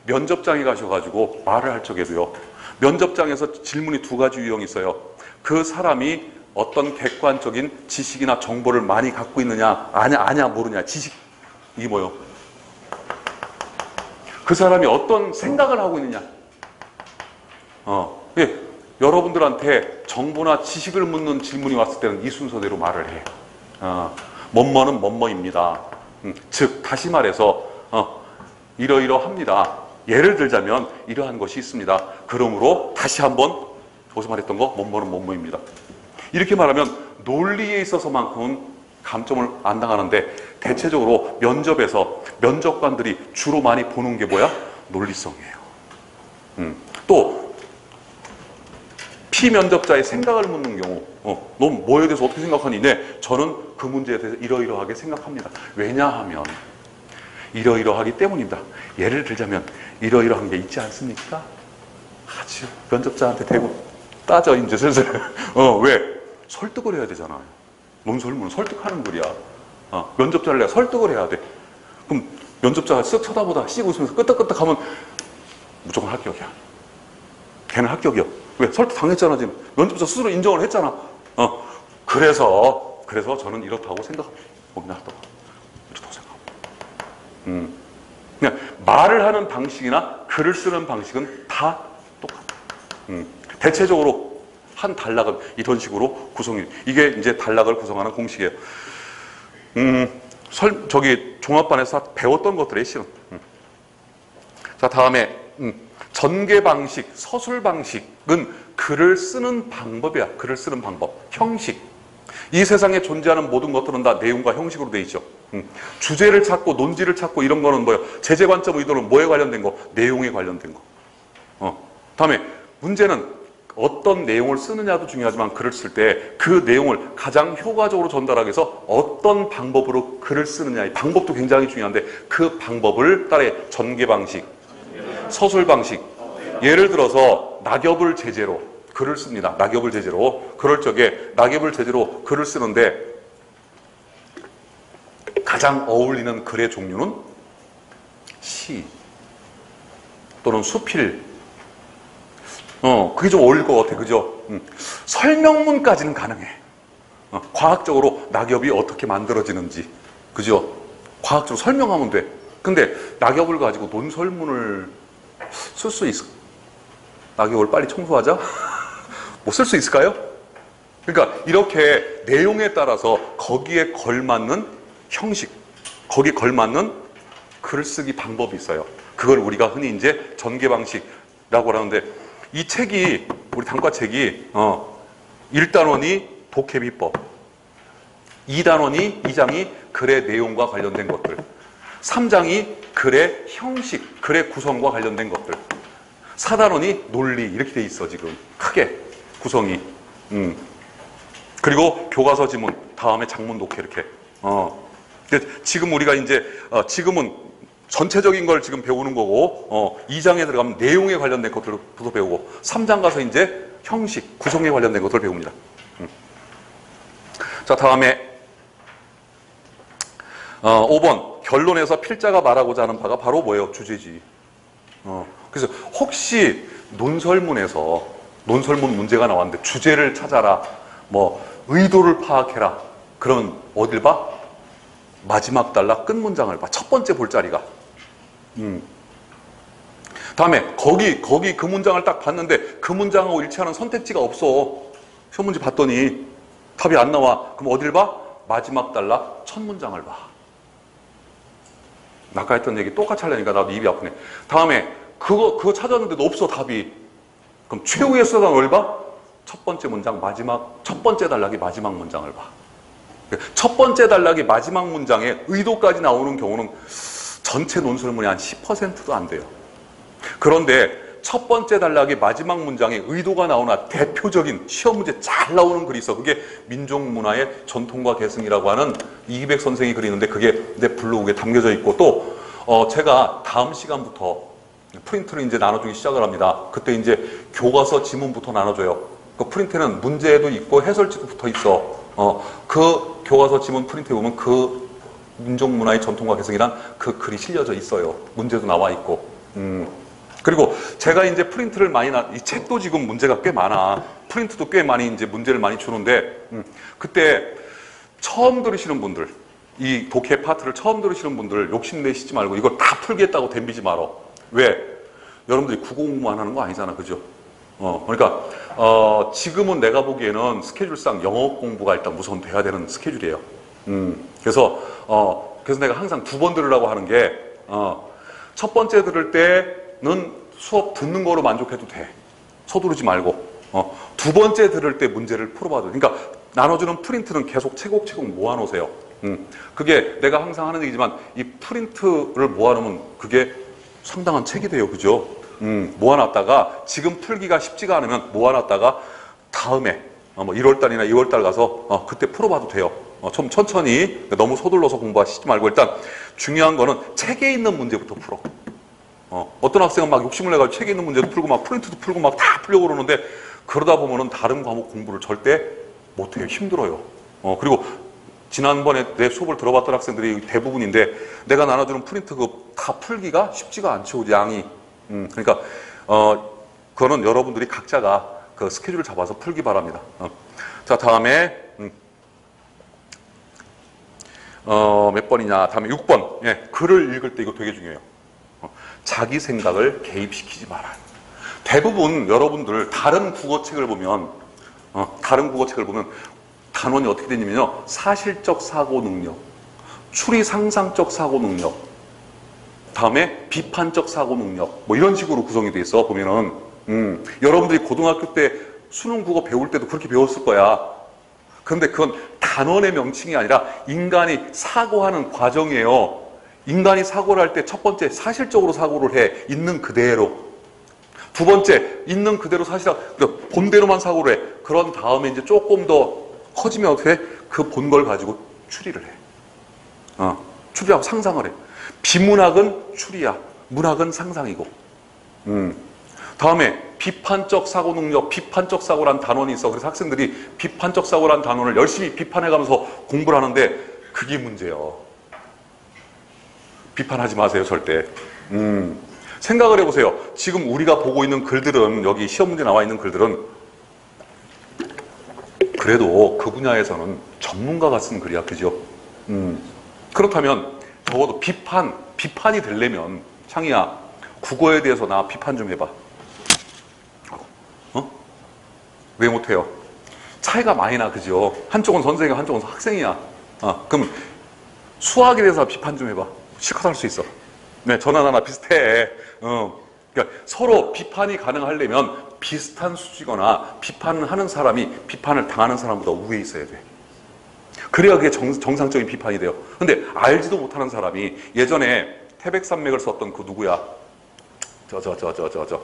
면접장에 가셔가지고 말을 할 적에도요. 면접장에서 질문이 두 가지 유형이 있어요. 그 사람이 어떤 객관적인 지식이나 정보를 많이 갖고 있느냐, 아냐, 모르냐, 지식. 이게 뭐예요? 그 사람이 어떤 생각을 하고 있느냐. 예, 여러분들한테 정보나 지식을 묻는 질문이 왔을 때는 이 순서대로 말을 해. 뭐뭐는 뭐뭐입니다. 즉, 다시 말해서, 이러이러합니다. 예를 들자면, 이러한 것이 있습니다. 그러므로 다시 한번, 어디서 말했던 거? 뭐뭐는 뭐뭐입니다. 이렇게 말하면 논리에 있어서만큼은 감점을 안 당하는데 대체적으로 면접에서 면접관들이 주로 많이 보는 게 뭐야? 논리성이에요. 또 피면접자의 생각을 묻는 경우 너 뭐에 대해서 어떻게 생각하니? 네, 저는 그 문제에 대해서 이러이러하게 생각합니다. 왜냐하면 이러이러하기 때문입니다. 예를 들자면 이러이러한 게 있지 않습니까? 아주 면접자한테 대고 따져 이제 슬슬. 왜? 설득을 해야 되잖아요. 논설문은 설득하는 글이야. 면접자를 내가 설득을 해야 돼. 그럼 면접자가 쓱 쳐다보다 씩 웃으면서 끄떡끄떡 하면 무조건 합격이야. 걔는 합격이야. 왜? 설득 당했잖아 지금. 면접자 스스로 인정을 했잖아. 그래서 저는 이렇다고 생각합니다. 나도 이렇다고 생각합니다. 그냥 말을 하는 방식이나 글을 쓰는 방식은 다 똑같아. 대체적으로 한 단락은 이런 식으로 구성이. 이게 이제 단락을 구성하는 공식이에요. 종합반에서 배웠던 것들의 실은. 자, 다음에 전개 방식, 서술 방식은 글을 쓰는 방법이야. 글을 쓰는 방법, 형식. 이 세상에 존재하는 모든 것들은 다 내용과 형식으로 돼 있죠. 주제를 찾고 논지를 찾고 이런 거는 뭐예요? 제재 관점 의도는 뭐에 관련된 거? 내용에 관련된 거. 다음에 문제는 어떤 내용을 쓰느냐도 중요하지만 글을 쓸 때 그 내용을 가장 효과적으로 전달하기 위해서 어떤 방법으로 글을 쓰느냐, 이 방법도 굉장히 중요한데 그 방법을 따라해. 전개 방식, 서술 방식. 예를 들어서 낙엽을 제재로 글을 씁니다. 낙엽을 제재로. 그럴 적에 낙엽을 제재로 글을 쓰는데 가장 어울리는 글의 종류는 시 또는 수필. 그게 좀 어울릴 것 같아. 그죠? 설명문까지는 가능해. 과학적으로 낙엽이 어떻게 만들어지는지. 그죠? 과학적으로 설명하면 돼. 근데 낙엽을 가지고 논설문을 쓸 수 있어? 낙엽을 빨리 청소하자? 뭐 쓸 수 있을까요? 그러니까 이렇게 내용에 따라서 거기에 걸맞는 형식, 거기에 걸맞는 글쓰기 방법이 있어요. 그걸 우리가 흔히 이제 전개 방식이라고 하는데 이 책이, 우리 단과책이 1단원이 독해 비법, 2장이 글의 내용과 관련된 것들, 3장이 글의 형식, 글의 구성과 관련된 것들, 4단원이 논리, 이렇게 돼 있어 지금 크게 구성이. 그리고 교과서 지문, 다음에 장문 독해 이렇게. 지금 우리가 이제 지금은 전체적인 걸 지금 배우는 거고 2장에 들어가면 내용에 관련된 것들부터 배우고 3장 가서 이제 형식, 구성에 관련된 것들을 배웁니다. 자, 다음에 5번 결론에서 필자가 말하고자 하는 바가 바로 뭐예요? 주제지. 그래서 혹시 논설문에서 논설문 문제가 나왔는데 주제를 찾아라, 뭐 의도를 파악해라. 그러면 어딜 봐? 마지막 단락 끝 문장을 봐. 첫 번째 볼 자리가. 다음에 거기 그 문장을 딱 봤는데 그 문장하고 일치하는 선택지가 없어. 시험 문제 봤더니 답이 안 나와. 그럼 어딜 봐? 마지막 단락 첫 문장을 봐. 아까 했던 얘기 똑같이 하려니까 나도 입이 아프네. 다음에 그거 찾았는데도 없어, 답이. 그럼 최후의 수단 어딜 봐? 첫 번째 문장 첫 번째 단락이 마지막 문장을 봐. 첫 번째 단락이 마지막 문장에 의도까지 나오는 경우는 전체 논술문이 한 10%도 안 돼요. 그런데 첫 번째 단락이 마지막 문장에 의도가 나오나 대표적인 시험 문제 잘 나오는 글이 있어. 그게 민족문화의 전통과 계승이라고 하는 이기백 선생이 그리는데 그게 내 블로그에 담겨져 있고 또 제가 다음 시간부터 프린트를 이제 나눠주기 시작을 합니다. 그때 이제 교과서 지문부터 나눠줘요. 그 프린트는 문제도 있고 해설지도 붙어 있어. 그 교과서 지문 프린트에 보면 그 민족문화의 전통과 계승이란 그 글이 실려져 있어요. 문제도 나와 있고. 그리고 제가 이제 프린트를 이 책도 지금 문제가 꽤 많아. 프린트도 꽤 많이 이제 문제를 많이 주는데, 그때 처음 들으시는 분들, 이 독해 파트를 처음 들으시는 분들 욕심내시지 말고 이걸 다 풀겠다고 덤비지 마라. 왜? 여러분들이 국어 공부만 하는 거 아니잖아. 그죠? 그러니까, 지금은 내가 보기에는 스케줄상 영어 공부가 일단 우선 돼야 되는 스케줄이에요. 그래서 내가 항상 2번 들으라고 하는 게, 첫 번째 들을 때는 수업 듣는 거로 만족해도 돼. 서두르지 말고. 2번째 들을 때 문제를 풀어봐도 돼. 그러니까 나눠주는 프린트는 계속 채곡채곡 모아놓으세요. 그게 내가 항상 하는 얘기지만 이 프린트를 모아놓으면 그게 상당한 책이 돼요. 그죠? 모아놨다가 지금 풀기가 쉽지가 않으면 모아놨다가 다음에 뭐 1월달이나 2월달 가서 그때 풀어봐도 돼요. 좀 천천히 너무 서둘러서 공부하시지 말고 일단 중요한 거는 책에 있는 문제부터 풀어. 어떤 학생은 막 욕심을 내가지고 책에 있는 문제도 풀고 막 프린트도 풀고 막 다 풀려고 그러는데 그러다 보면은 다른 과목 공부를 절대 못해요. 힘들어요. 그리고 지난번에 내 수업을 들어봤던 학생들이 대부분인데 내가 나눠주는 프린트 다 풀기가 쉽지가 않죠. 양이. 그러니까 그거는 여러분들이 각자가 그 스케줄을 잡아서 풀기 바랍니다. 자, 다음에 몇 번이냐? 다음에 6번. 예, 글을 읽을 때 이거 되게 중요해요. 자기 생각을 개입시키지 마라. 대부분 여러분들 다른 국어책을 보면 단원이 어떻게 되냐면요. 사실적 사고 능력, 추리 상상적 사고 능력, 다음에 비판적 사고 능력, 뭐 이런 식으로 구성이 돼 있어. 보면은 여러분들이 고등학교 때 수능 국어 배울 때도 그렇게 배웠을 거야. 그런데 그건 단원의 명칭이 아니라 인간이 사고하는 과정이에요. 인간이 사고를 할 때 첫 번째 사실적으로 사고를 해. 있는 그대로. 두 번째 있는 그대로 본대로만 사고를 해. 그런 다음에 이제 조금 더 커지면 어떻게 해? 그 본 걸 가지고 추리를 해. 추리하고 상상을 해. 비문학은 추리야. 문학은 상상이고. 다음에 비판적 사고 능력, 비판적 사고란 단원이 있어. 그래서 학생들이 비판적 사고란 단원을 열심히 비판해가면서 공부를 하는데 그게 문제예요. 비판하지 마세요, 절대. 생각을 해보세요. 지금 우리가 보고 있는 글들은, 여기 시험 문제 나와 있는 글들은 그래도 그 분야에서는 전문가가 쓴 글이야, 그죠? 그렇다면 적어도 비판이 되려면 창희야, 국어에 대해서 나 비판 좀 해봐. 왜 못해요? 차이가 많이 나, 그죠? 한쪽은 선생이고 한쪽은 학생이야. 그럼 수학에 대해서 비판 좀 해봐. 실컷 할 수 있어. 네, 저나 나나 비슷해. 그러니까 서로 비판이 가능하려면 비슷한 수준이거나 비판을 하는 사람이 비판을 당하는 사람보다 우위에 있어야 돼. 그래야 그게 정상적인 비판이 돼요. 근데 알지도 못하는 사람이 예전에 태백산맥을 썼던 그 누구야?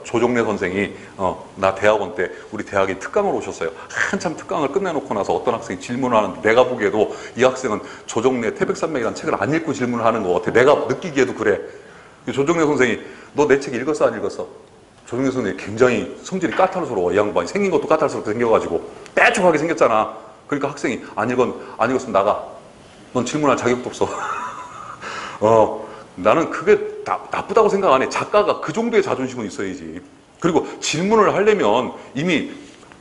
조종래 선생이 나 대학원 때 우리 대학에 특강을 오셨어요. 한참 특강을 끝내놓고 나서 어떤 학생이 질문을 하는데 내가 보기에도 이 학생은 조종래 태백산맥이라는 책을 안 읽고 질문을 하는 것 같아. 내가 느끼기에도 그래. 조종래 선생이 너 내 책 읽었어 안 읽었어? 조종래 선생이 굉장히 성질이 까탈스러워. 이 양반이 생긴 것도 까탈스럽게 생겨가지고 빼쭉하게 생겼잖아. 그러니까 학생이 안 읽었으면 나가. 넌 질문할 자격도 없어. 나는 그게 나쁘다고 생각 안 해. 작가가 그 정도의 자존심은 있어야지. 그리고 질문을 하려면 이미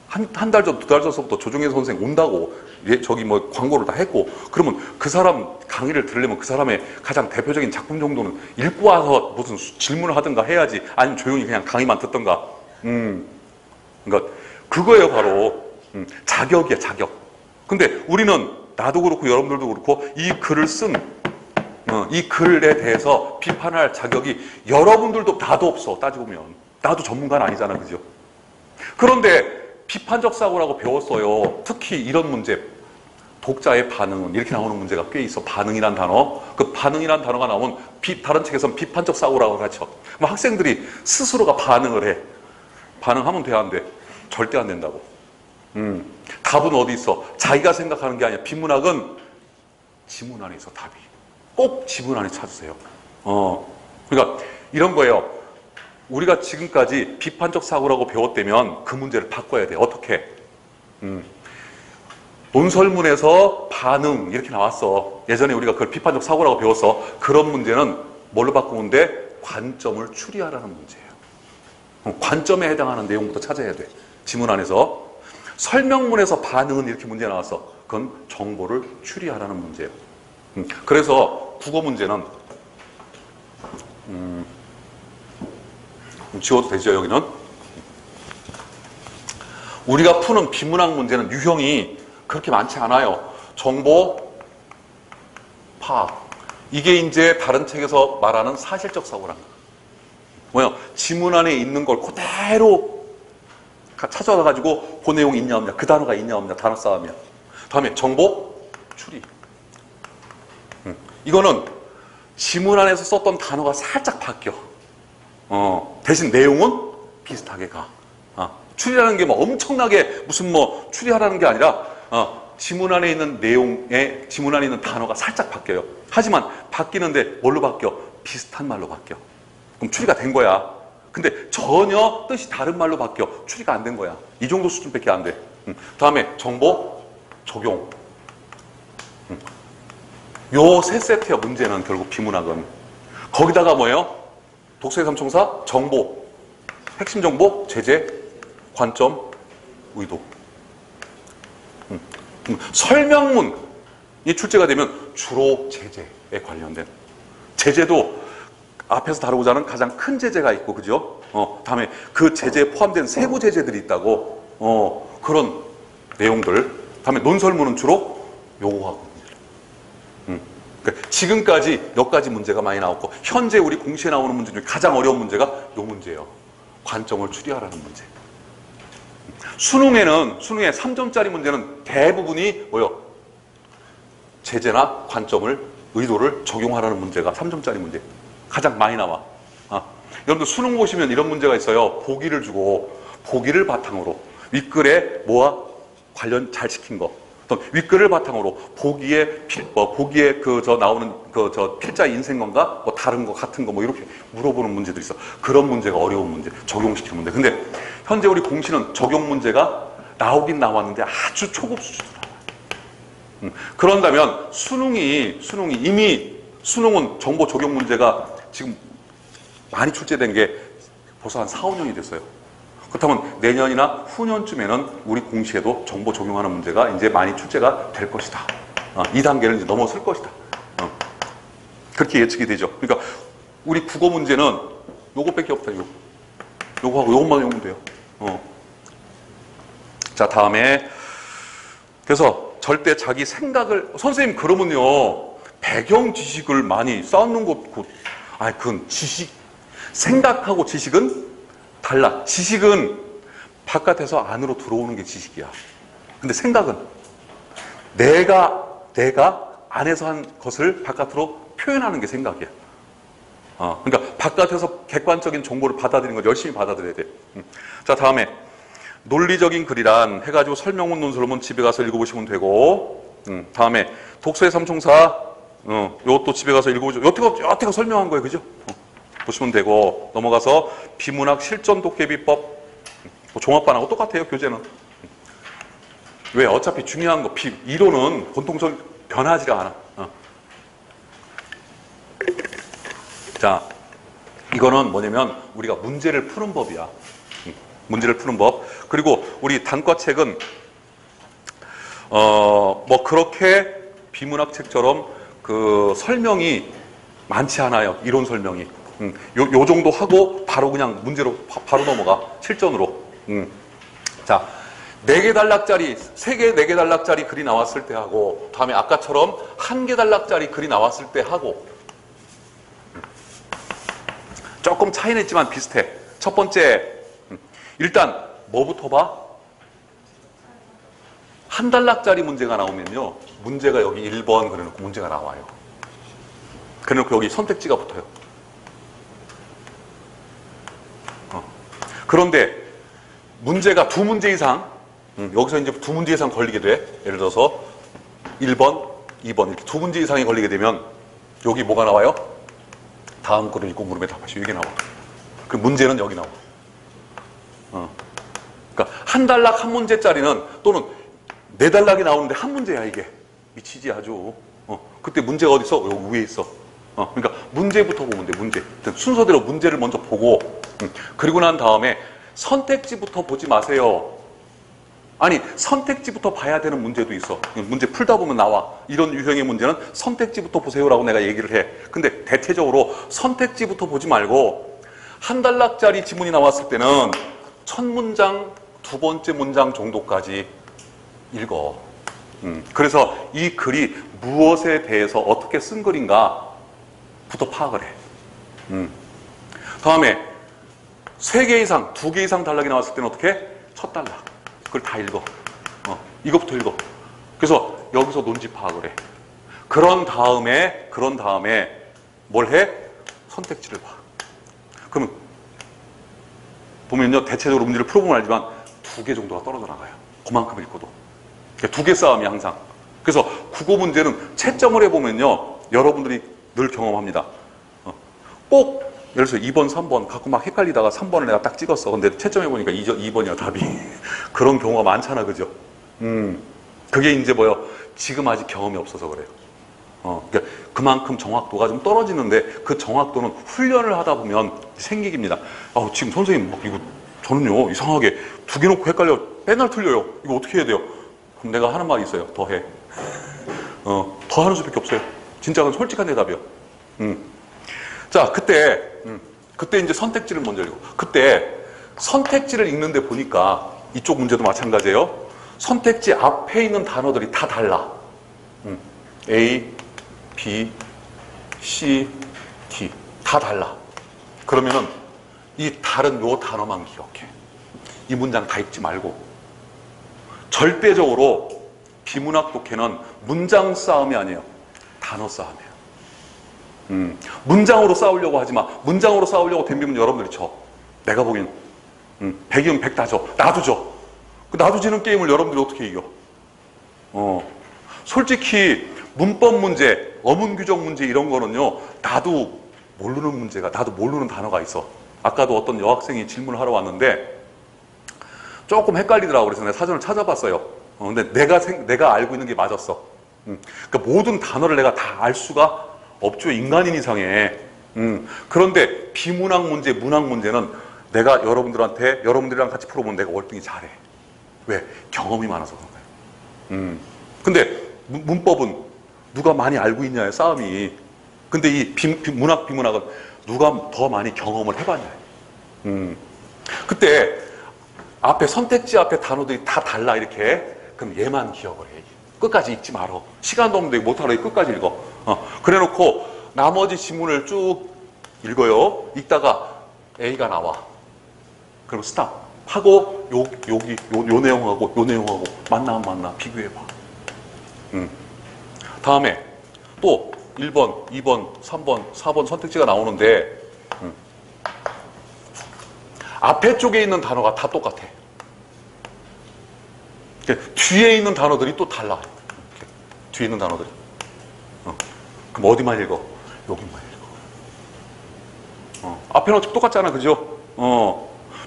한 달 전, 두 달 전서부터 조정혜 선생 온다고 저기 뭐 광고를 다 했고, 그러면 그 사람 강의를 들으려면 그 사람의 가장 대표적인 작품 정도는 읽고 와서 무슨 질문을 하든가 해야지, 아니면 조용히 그냥 강의만 듣던가. 그러니까 그거예요, 바로. 자격이야, 자격. 근데 우리는, 나도 그렇고 여러분들도 그렇고, 이 글을 쓴 이 글에 대해서 비판할 자격이 여러분들도 나도 없어, 따지고 보면. 나도 전문가는 아니잖아, 그죠? 그런데 비판적 사고라고 배웠어요. 특히 이런 문제, 독자의 반응은, 이렇게 나오는 문제가 꽤 있어. 반응이란 단어. 그 반응이란 단어가 나오면 다른 책에서는 비판적 사고라고 하죠. 그럼 학생들이 스스로가 반응을 해. 반응하면 돼, 안 돼? 절대 안 된다고. 답은 어디 있어? 자기가 생각하는 게 아니야. 비문학은 지문 안에 있어, 답이. 꼭 지문 안에 찾으세요. 그러니까 이런 거예요. 우리가 지금까지 비판적 사고라고 배웠다면 그 문제를 바꿔야 돼. 어떻게? 논설문에서 반응 이렇게 나왔어. 예전에 우리가 그걸 비판적 사고라고 배웠어. 그런 문제는 뭘로 바꾸면 돼? 관점을 추리하라는 문제예요. 관점에 해당하는 내용부터 찾아야 돼. 지문 안에서. 설명문에서 반응은 이렇게 문제 나왔어. 그건 정보를 추리하라는 문제예요. 그래서 국어 문제는 지워도 되죠, 여기는? 우리가 푸는 비문학 문제는 유형이 그렇게 많지 않아요. 정보, 파악. 이게 이제 다른 책에서 말하는 사실적 사고란 거예요. 뭐야? 지문 안에 있는 걸 그대로 찾아가지고 그 내용이 있냐 없냐, 그 단어가 있냐 없냐, 단어 싸움이야. 다음에 정보, 추리. 이거는 지문 안에서 썼던 단어가 살짝 바뀌어. 대신 내용은 비슷하게 가. 추리라는 게 뭐 엄청나게 무슨 뭐 추리하라는 게 아니라 지문 안에 있는 내용에 지문 안에 있는 단어가 살짝 바뀌어요. 하지만 바뀌는데 뭘로 바뀌어? 비슷한 말로 바뀌어. 그럼 추리가 된 거야. 근데 전혀 뜻이 다른 말로 바뀌어. 추리가 안 된 거야. 이 정도 수준밖에 안 돼. 다음에 정보, 적용. 요 세 세트야, 문제는 결국 비문학은. 거기다가 뭐예요? 독서의 삼총사, 정보, 핵심 정보, 제재, 관점, 의도. 설명문이 출제가 되면 주로 제재에 관련된. 제재도 앞에서 다루고자 하는 가장 큰 제재가 있고, 그죠? 다음에 그 제재에 포함된 세부 제재들이 있다고, 그런 내용들. 다음에 논설문은 주로 요거하고. 그러니까 지금까지 몇 가지 문제가 많이 나왔고, 현재 우리 공시에 나오는 문제 중에 가장 어려운 문제가 요 문제예요. 관점을 추리하라는 문제. 수능에 3점짜리 문제는 대부분이 뭐요? 제재나 관점을, 의도를 적용하라는 문제가 3점짜리 문제. 가장 많이 나와. 여러분들 수능 보시면 이런 문제가 있어요. 보기를 주고, 보기를 바탕으로 윗글에 뭐와 관련 잘 시킨 거. 윗글을 바탕으로 보기에 나오는 필자 인생관과 뭐 다른 거 같은 거 뭐 이렇게 물어보는 문제도 있어. 그런 문제가 어려운 문제, 적용시키는 문제. 근데 현재 우리 공시는 적용 문제가 나오긴 나왔는데 아주 초급 수준으로 나와요. 그런다면 수능이 이미 수능은 정보 적용 문제가 지금 많이 출제된 게 벌써 한 4, 5년이 됐어요. 그렇다면 내년이나 후년쯤에는 우리 공시에도 정보 적용하는 문제가 이제 많이 출제가 될 것이다. 2단계를 이제 넘어설 것이다. 그렇게 예측이 되죠. 그러니까 우리 국어 문제는 요것밖에 없다. 요거하고 요것만 외우면 돼요. 자, 다음에 그래서 절대 자기 생각을, 선생님 그러면요 배경 지식을 많이 쌓는 것, 그건 지식, 생각하고 지식은 달라. 지식은 바깥에서 안으로 들어오는 게 지식이야. 근데 생각은 내가 안에서 한 것을 바깥으로 표현하는 게 생각이야. 그러니까 바깥에서 객관적인 정보를 받아들이는 걸 열심히 받아들여야 돼. 자, 다음에 논리적인 글이란 해가지고 설명문, 논설문 집에 가서 읽어보시면 되고, 다음에 독서의 삼총사, 요것도 집에 가서 읽어보죠. 여태가 설명한 거예요, 그죠? 보시면 되고, 넘어가서 비문학 실전 도깨비법, 종합반하고 똑같아요, 교재는. 왜? 어차피 중요한 거, 이론은 공통적 변하지가 않아. 자, 이거는 뭐냐면 우리가 문제를 푸는 법이야. 문제를 푸는 법. 그리고 우리 단과책은 뭐 그렇게 비문학책처럼 그 설명이 많지 않아요. 이론 설명이. 요 정도 하고 바로 그냥 문제로 바로 넘어가. 실전으로. 자, 4개 단락짜리, 3개, 4개 단락짜리 글이 나왔을 때 하고, 다음에 아까처럼 1개 단락짜리 글이 나왔을 때 하고, 조금 차이는 있지만 비슷해. 첫 번째, 일단 뭐부터 봐? 1단락짜리 문제가 나오면요, 문제가 여기 1번 그래놓고 문제가 나와요. 그래놓고 여기 선택지가 붙어요. 그런데 문제가 2문제 이상, 여기서 이제 2문제 이상 걸리게 돼. 예를 들어서 1번, 2번 이렇게 2문제 이상이 걸리게 되면 여기 뭐가 나와요? 다음 거를 읽고 물음에 답하시오. 이게 나와. 그 문제는 여기 나와. 그러니까 1단락 1문제짜리는 또는 4단락이 나오는데 1문제야 이게. 미치지 아주. 그때 문제가 어디 있어? 여기 위에 있어. 그러니까 문제부터 보면 돼. 문제. 순서대로 문제를 먼저 보고 그리고 난 다음에 선택지부터 보지 마세요. 아니 선택지부터 봐야 되는 문제도 있어. 문제 풀다 보면 나와. 이런 유형의 문제는 선택지부터 보세요라고 내가 얘기를 해. 근데 대체적으로 선택지부터 보지 말고 1단락짜리 지문이 나왔을 때는 첫 문장, 2번째 문장 정도까지 읽어. 그래서 이 글이 무엇에 대해서 어떻게 쓴 글인가부터 파악을 해. 다음에 3개 이상, 2개 이상 단락이 나왔을 때는 어떻게 해? 첫 단락. 그걸 다 읽어. 이것부터 읽어. 그래서 여기서 논지 파악을 해. 그런 다음에 뭘 해? 선택지를 봐. 그러면 보면요, 대체적으로 문제를 풀어보면 알지만 2개 정도가 떨어져 나가요. 그만큼 읽고도. 2개 싸움이 항상. 그래서 국어 문제는 채점을 해보면요, 여러분들이 늘 경험합니다. 꼭 예를 들어서 2번, 3번 갖고 막 헷갈리다가 3번을 내가 딱 찍었어. 근데 채점해보니까 2번이야, 답이. 그런 경우가 많잖아, 그죠? 그게 이제 뭐요? 지금 아직 경험이 없어서 그래요. 그러니까 그만큼 정확도가 좀 떨어지는데 그 정확도는 훈련을 하다 보면 생기깁니다. 지금 선생님, 이거 저는요, 이상하게 2개 놓고 헷갈려. 맨날 틀려요. 이거 어떻게 해야 돼요? 그럼 내가 하는 말이 있어요. 더 해. 더 하는 수밖에 없어요. 진짜 그건 솔직한 대답이요. 자, 그때 이제 선택지를 먼저 읽고. 그때 선택지를 읽는데 보니까 이쪽 문제도 마찬가지예요. 선택지 앞에 있는 단어들이 다 달라. A, B, C, D 다 달라. 그러면은 이 다른 요 단어만 기억해. 이 문장 다 읽지 말고. 절대적으로 비문학 독해는 문장 싸움이 아니에요. 단어 싸움이에요. 문장으로 싸우려고 하지 마. 문장으로 싸우려고 덤비면 여러분들이 져. 내가 보기엔 100이면 100 다 져. 나도 져. 나도 지는 게임을 여러분들이 어떻게 이겨? 솔직히 문법 문제, 어문 규정 문제 이런 거는요, 나도 모르는 문제가, 나도 모르는 단어가 있어. 아까도 어떤 여학생이 질문을 하러 왔는데 조금 헷갈리더라고. 그래서 내가 사전을 찾아봤어요. 근데 내가 알고 있는 게 맞았어. 그러니까 모든 단어를 내가 다 알 수가 없죠. 인간인 이상에. 그런데 비문학 문제, 문학 문제는 내가 여러분들이랑 같이 풀어보면 내가 월등히 잘해. 왜? 경험이 많아서 그런 거예요. 근데 문법은 누가 많이 알고 있냐의 싸움이. 근데 이 문학, 비문학은 누가 더 많이 경험을 해봤냐. 그때 앞에 선택지 앞에 단어들이 다 달라 이렇게. 그럼 얘만 기억을 해. 끝까지 읽지 말어. 시간도 없는데 못하러 끝까지 읽어. 그래놓고 나머지 지문을 쭉 읽어요. 읽다가 A가 나와. 그럼 스탑 하고 여기 요 내용하고 요 내용하고 맞나 안 맞나 비교해봐. 다음에 또 1번, 2번, 3번, 4번 선택지가 나오는데 앞에 쪽에 있는 단어가 다 똑같아. 뒤에 있는 단어들이 또 달라. 뒤에 있는 단어들이. 그럼 어디만 읽어? 여기만 읽어. 앞에는 똑같잖아, 그죠?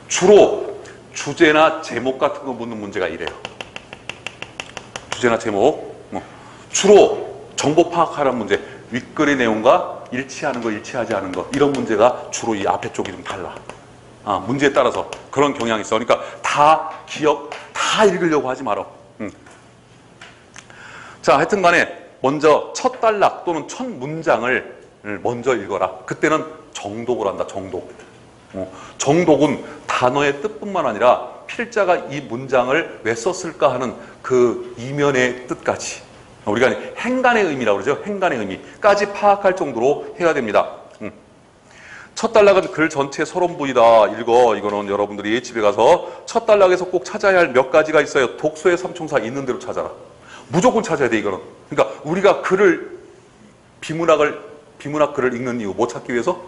주로 주제나 제목 같은 거 묻는 문제가 이래요. 주제나 제목. 주로 정보 파악하라는 문제. 윗글의 내용과 일치하는 거, 일치하지 않은 거. 이런 문제가 주로 이 앞에 쪽이 좀 달라. 문제에 따라서 그런 경향이 있어. 그러니까 다 읽으려고 하지 말어. 자, 하여튼 간에 먼저 첫 단락 또는 첫 문장을 먼저 읽어라. 그때는 정독을 한다. 정독. 정독은 단어의 뜻뿐만 아니라 필자가 이 문장을 왜 썼을까 하는 그 이면의 뜻까지, 우리가 행간의 의미라고 그러죠. 행간의 의미까지 파악할 정도로 해야 됩니다. 첫 단락은 글 전체 서론부이다. 읽어. 이거는 여러분들이 집에 가서 첫 단락에서 꼭 찾아야 할 몇 가지가 있어요. 독소의 삼총사 있는 대로 찾아라. 무조건 찾아야 돼, 이거는. 그러니까 우리가 비문학 글을 읽는 이유 뭐 찾기 위해서?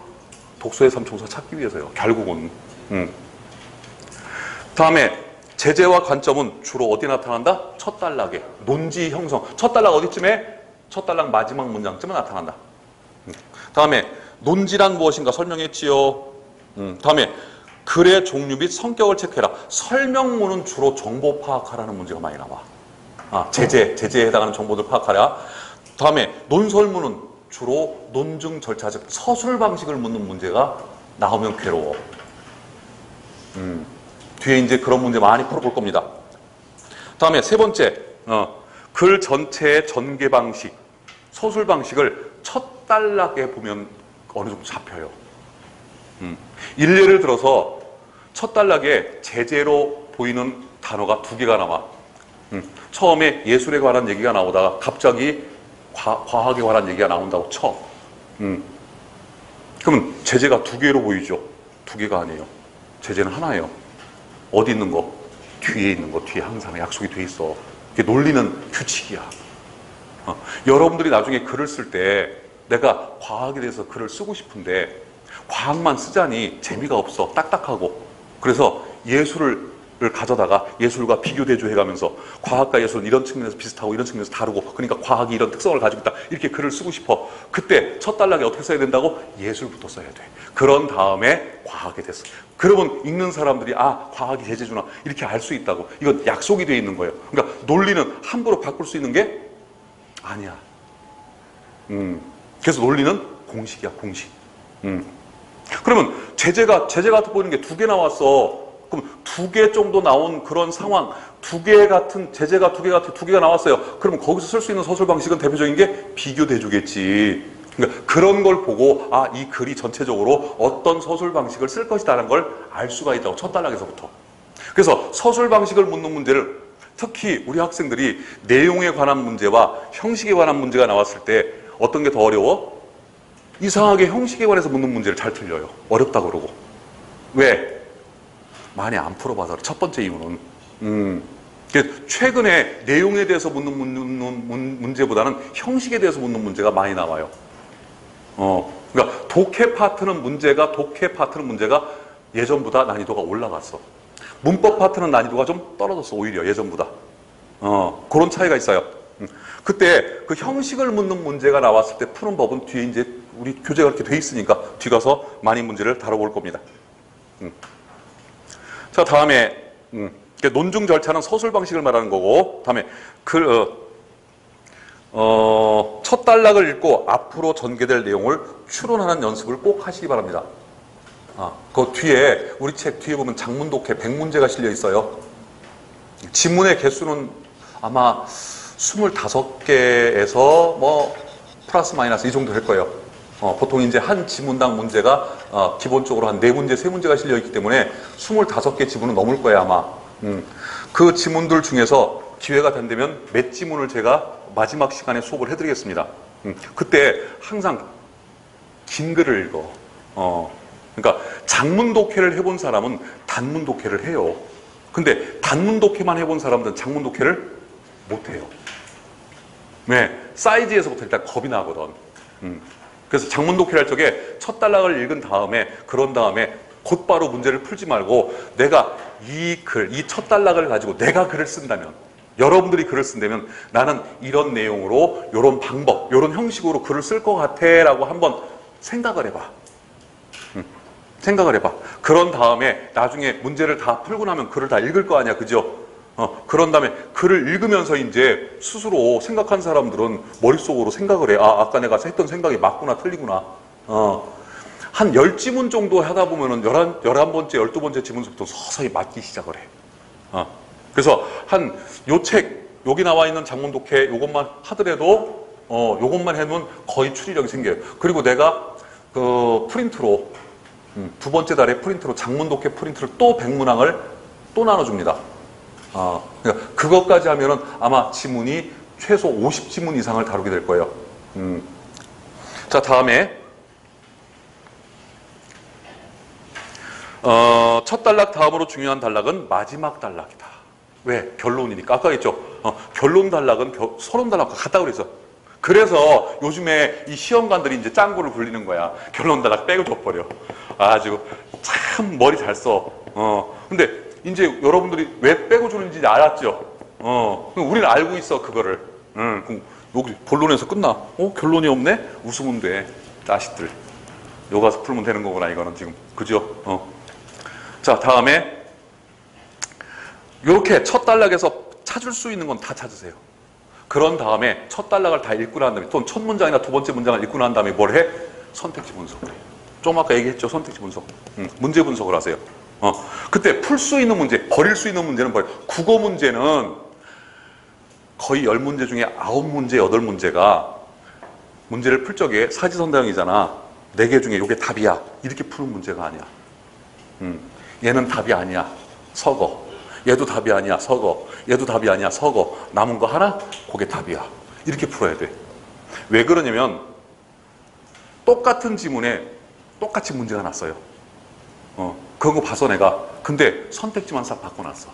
독소의 삼총사 찾기 위해서요. 결국은. 다음에 제재와 관점은 주로 어디 나타난다? 첫 단락에. 논지 형성. 첫 단락 어디쯤에? 첫 단락 마지막 문장쯤에 나타난다. 다음에 논지란 무엇인가 설명했지요. 다음에 글의 종류 및 성격을 체크해라. 설명문은 주로 정보 파악하라는 문제가 많이 나와. 제재에 해당하는 정보들 파악하라. 다음에 논설문은 주로 논증 절차, 즉 서술 방식을 묻는 문제가 나오면 괴로워. 뒤에 이제 그런 문제 많이 풀어볼 겁니다. 다음에 세 번째, 글 전체의 전개 방식, 서술 방식을 첫 단락에 보면 어느 정도 잡혀요. 일례를 들어서 첫 단락에 제재로 보이는 단어가 2개가 나와. 처음에 예술에 관한 얘기가 나오다가 갑자기 과학에 관한 얘기가 나온다고 쳐. 그러면 제재가 2개로 보이죠. 2개가 아니에요. 제재는 하나예요. 어디 있는 거? 뒤에 있는 거. 뒤에 항상 약속이 돼 있어. 이게 논리는 규칙이야. 여러분들이 나중에 글을 쓸 때 내가 과학에 대해서 글을 쓰고 싶은데 과학만 쓰자니 재미가 없어. 딱딱하고. 그래서 예술을 가져다가 예술과 비교 대조해가면서 과학과 예술은 이런 측면에서 비슷하고 이런 측면에서 다르고, 그러니까 과학이 이런 특성을 가지고 있다. 이렇게 글을 쓰고 싶어. 그때 첫 단락에 어떻게 써야 된다고? 예술부터 써야 돼. 그런 다음에 과학에 됐어. 그러면 읽는 사람들이 과학이 제재주나 이렇게 알 수 있다고. 이건 약속이 돼 있는 거예요. 그러니까 논리는 함부로 바꿀 수 있는 게 아니야. 그래서 논리는 공식이야, 공식. 그러면 제재가 보이는 게 2개 나왔어. 그럼 2개 정도 나온 그런 상황, 2개 같은 제재가 2개가 나왔어요. 그러면 거기서 쓸 수 있는 서술 방식은 대표적인 게 비교 대조겠지. 그러니까 그런 걸 보고 이 글이 전체적으로 어떤 서술 방식을 쓸 것이다라는 걸 알 수가 있다고. 첫 단락에서부터. 그래서 서술 방식을 묻는 문제를 특히 우리 학생들이 내용에 관한 문제와 형식에 관한 문제가 나왔을 때 어떤 게 더 어려워? 이상하게 형식에 관해서 묻는 문제를 잘 틀려요. 어렵다 그러고. 왜? 많이 안 풀어봐서. 첫 번째 이유는 최근에 내용에 대해서 묻는 문제보다는 형식에 대해서 묻는 문제가 많이 나와요. 그러니까 독해 파트는 문제가 예전보다 난이도가 올라갔어. 문법 파트는 난이도가 좀 떨어졌어. 오히려 예전보다. 그런 차이가 있어요. 그때 그 형식을 묻는 문제가 나왔을 때 푸는 법은 뒤에 이제 우리 교재가 이렇게 돼 있으니까 뒤 가서 많이 문제를 다뤄볼 겁니다. 자, 다음에 논증 절차는 서술 방식을 말하는 거고, 다음에 첫 단락을 읽고 앞으로 전개될 내용을 추론하는 연습을 꼭 하시기 바랍니다. 그 뒤에 우리 책 뒤에 보면 장문 독해 100문제가 실려 있어요. 지문의 개수는 아마 25개에서 뭐 플러스 마이너스 이 정도 될 거예요. 보통 이제 한 지문당 문제가 기본적으로 한 4문제, 3문제가 실려 있기 때문에 25개 지문은 넘을 거예요, 아마. 그 지문들 중에서 기회가 된다면 몇 지문을 제가 마지막 시간에 수업을 해드리겠습니다. 그때 항상 긴 글을 읽어. 그러니까 장문 독해를 해본 사람은 단문 독해를 해요. 근데 단문 독해만 해본 사람들은 장문 독해를 못해요. 왜? 사이즈에서부터 일단 겁이 나거든. 그래서 장문 독해를 할 적에 첫 단락을 읽은 다음에, 그런 다음에 곧바로 문제를 풀지 말고, 내가 이 첫 단락을 가지고 내가 글을 쓴다면, 여러분들이 글을 쓴다면 나는 이런 내용으로, 이런 방법, 이런 형식으로 글을 쓸 것 같아 라고 한번 생각을 해봐. 생각을 해봐. 그런 다음에 나중에 문제를 다 풀고 나면 글을 다 읽을 거 아니야, 그죠? 그런 다음에 글을 읽으면서 이제 스스로 생각한 사람들은 머릿속으로 생각을 해. 아까 내가 했던 생각이 맞구나, 틀리구나. 한 10지문 정도 하다 보면은 11번째, 12번째 지문부터 서서히 맞기 시작을 해. 그래서 한 요 책, 여기 나와 있는 장문 독해 요것만 하더라도 요것만 해놓으면 거의 추리력이 생겨요. 그리고 내가 그 프린트로 두 번째 달에 프린트로 장문 독해 프린트를 또 100문항을 또 나눠줍니다. 그러니까 그것까지 하면은 아마 지문이 최소 50지문 이상을 다루게 될 거예요. 자, 다음에 첫 단락 다음으로 중요한 단락은 마지막 단락이다. 왜? 결론이니까. 아까 했죠. 결론 단락은 서론 단락과 같다고 그랬어. 그래서 요즘에 이 시험관들이 이제 짱구를 굴리는 거야. 결론 단락 빼고 줘버려. 아주 참 머리 잘 써. 근데 이제 여러분들이 왜 빼고 주는지 알았죠? 우리는 알고 있어, 그거를. 그럼 여기 본론에서 끝나. 결론이 없네? 웃으면 돼. 자식들. 요 가서 풀면 되는 거구나, 이거는 지금. 그죠? 자, 다음에 이렇게 첫 단락에서 찾을 수 있는 건 다 찾으세요. 그런 다음에 첫 단락을 다 읽고 난 다음에 또 첫 문장이나 두 번째 문장을 읽고 난 다음에 뭘 해? 선택지 분석을 해. 좀 아까 얘기했죠. 선택지 분석. 문제 분석을 하세요. 그때 풀 수 있는 문제, 버릴 수 있는 문제는 버려. 국어 문제는 거의 10문제 중에 9문제, 8문제가 문제를 풀 적에 사지선다형이잖아. 4개 중에 이게 답이야. 이렇게 푸는 문제가 아니야. 얘는 답이 아니야. 서거. 얘도 답이 아니야. 서거. 얘도 답이 아니야. 서거. 남은 거 하나? 그게 답이야. 이렇게 풀어야 돼. 왜 그러냐면 똑같은 지문에 똑같이 문제가 났어요. 그런 거 봐서 내가. 근데 선택지만 싹 바꿔놨어.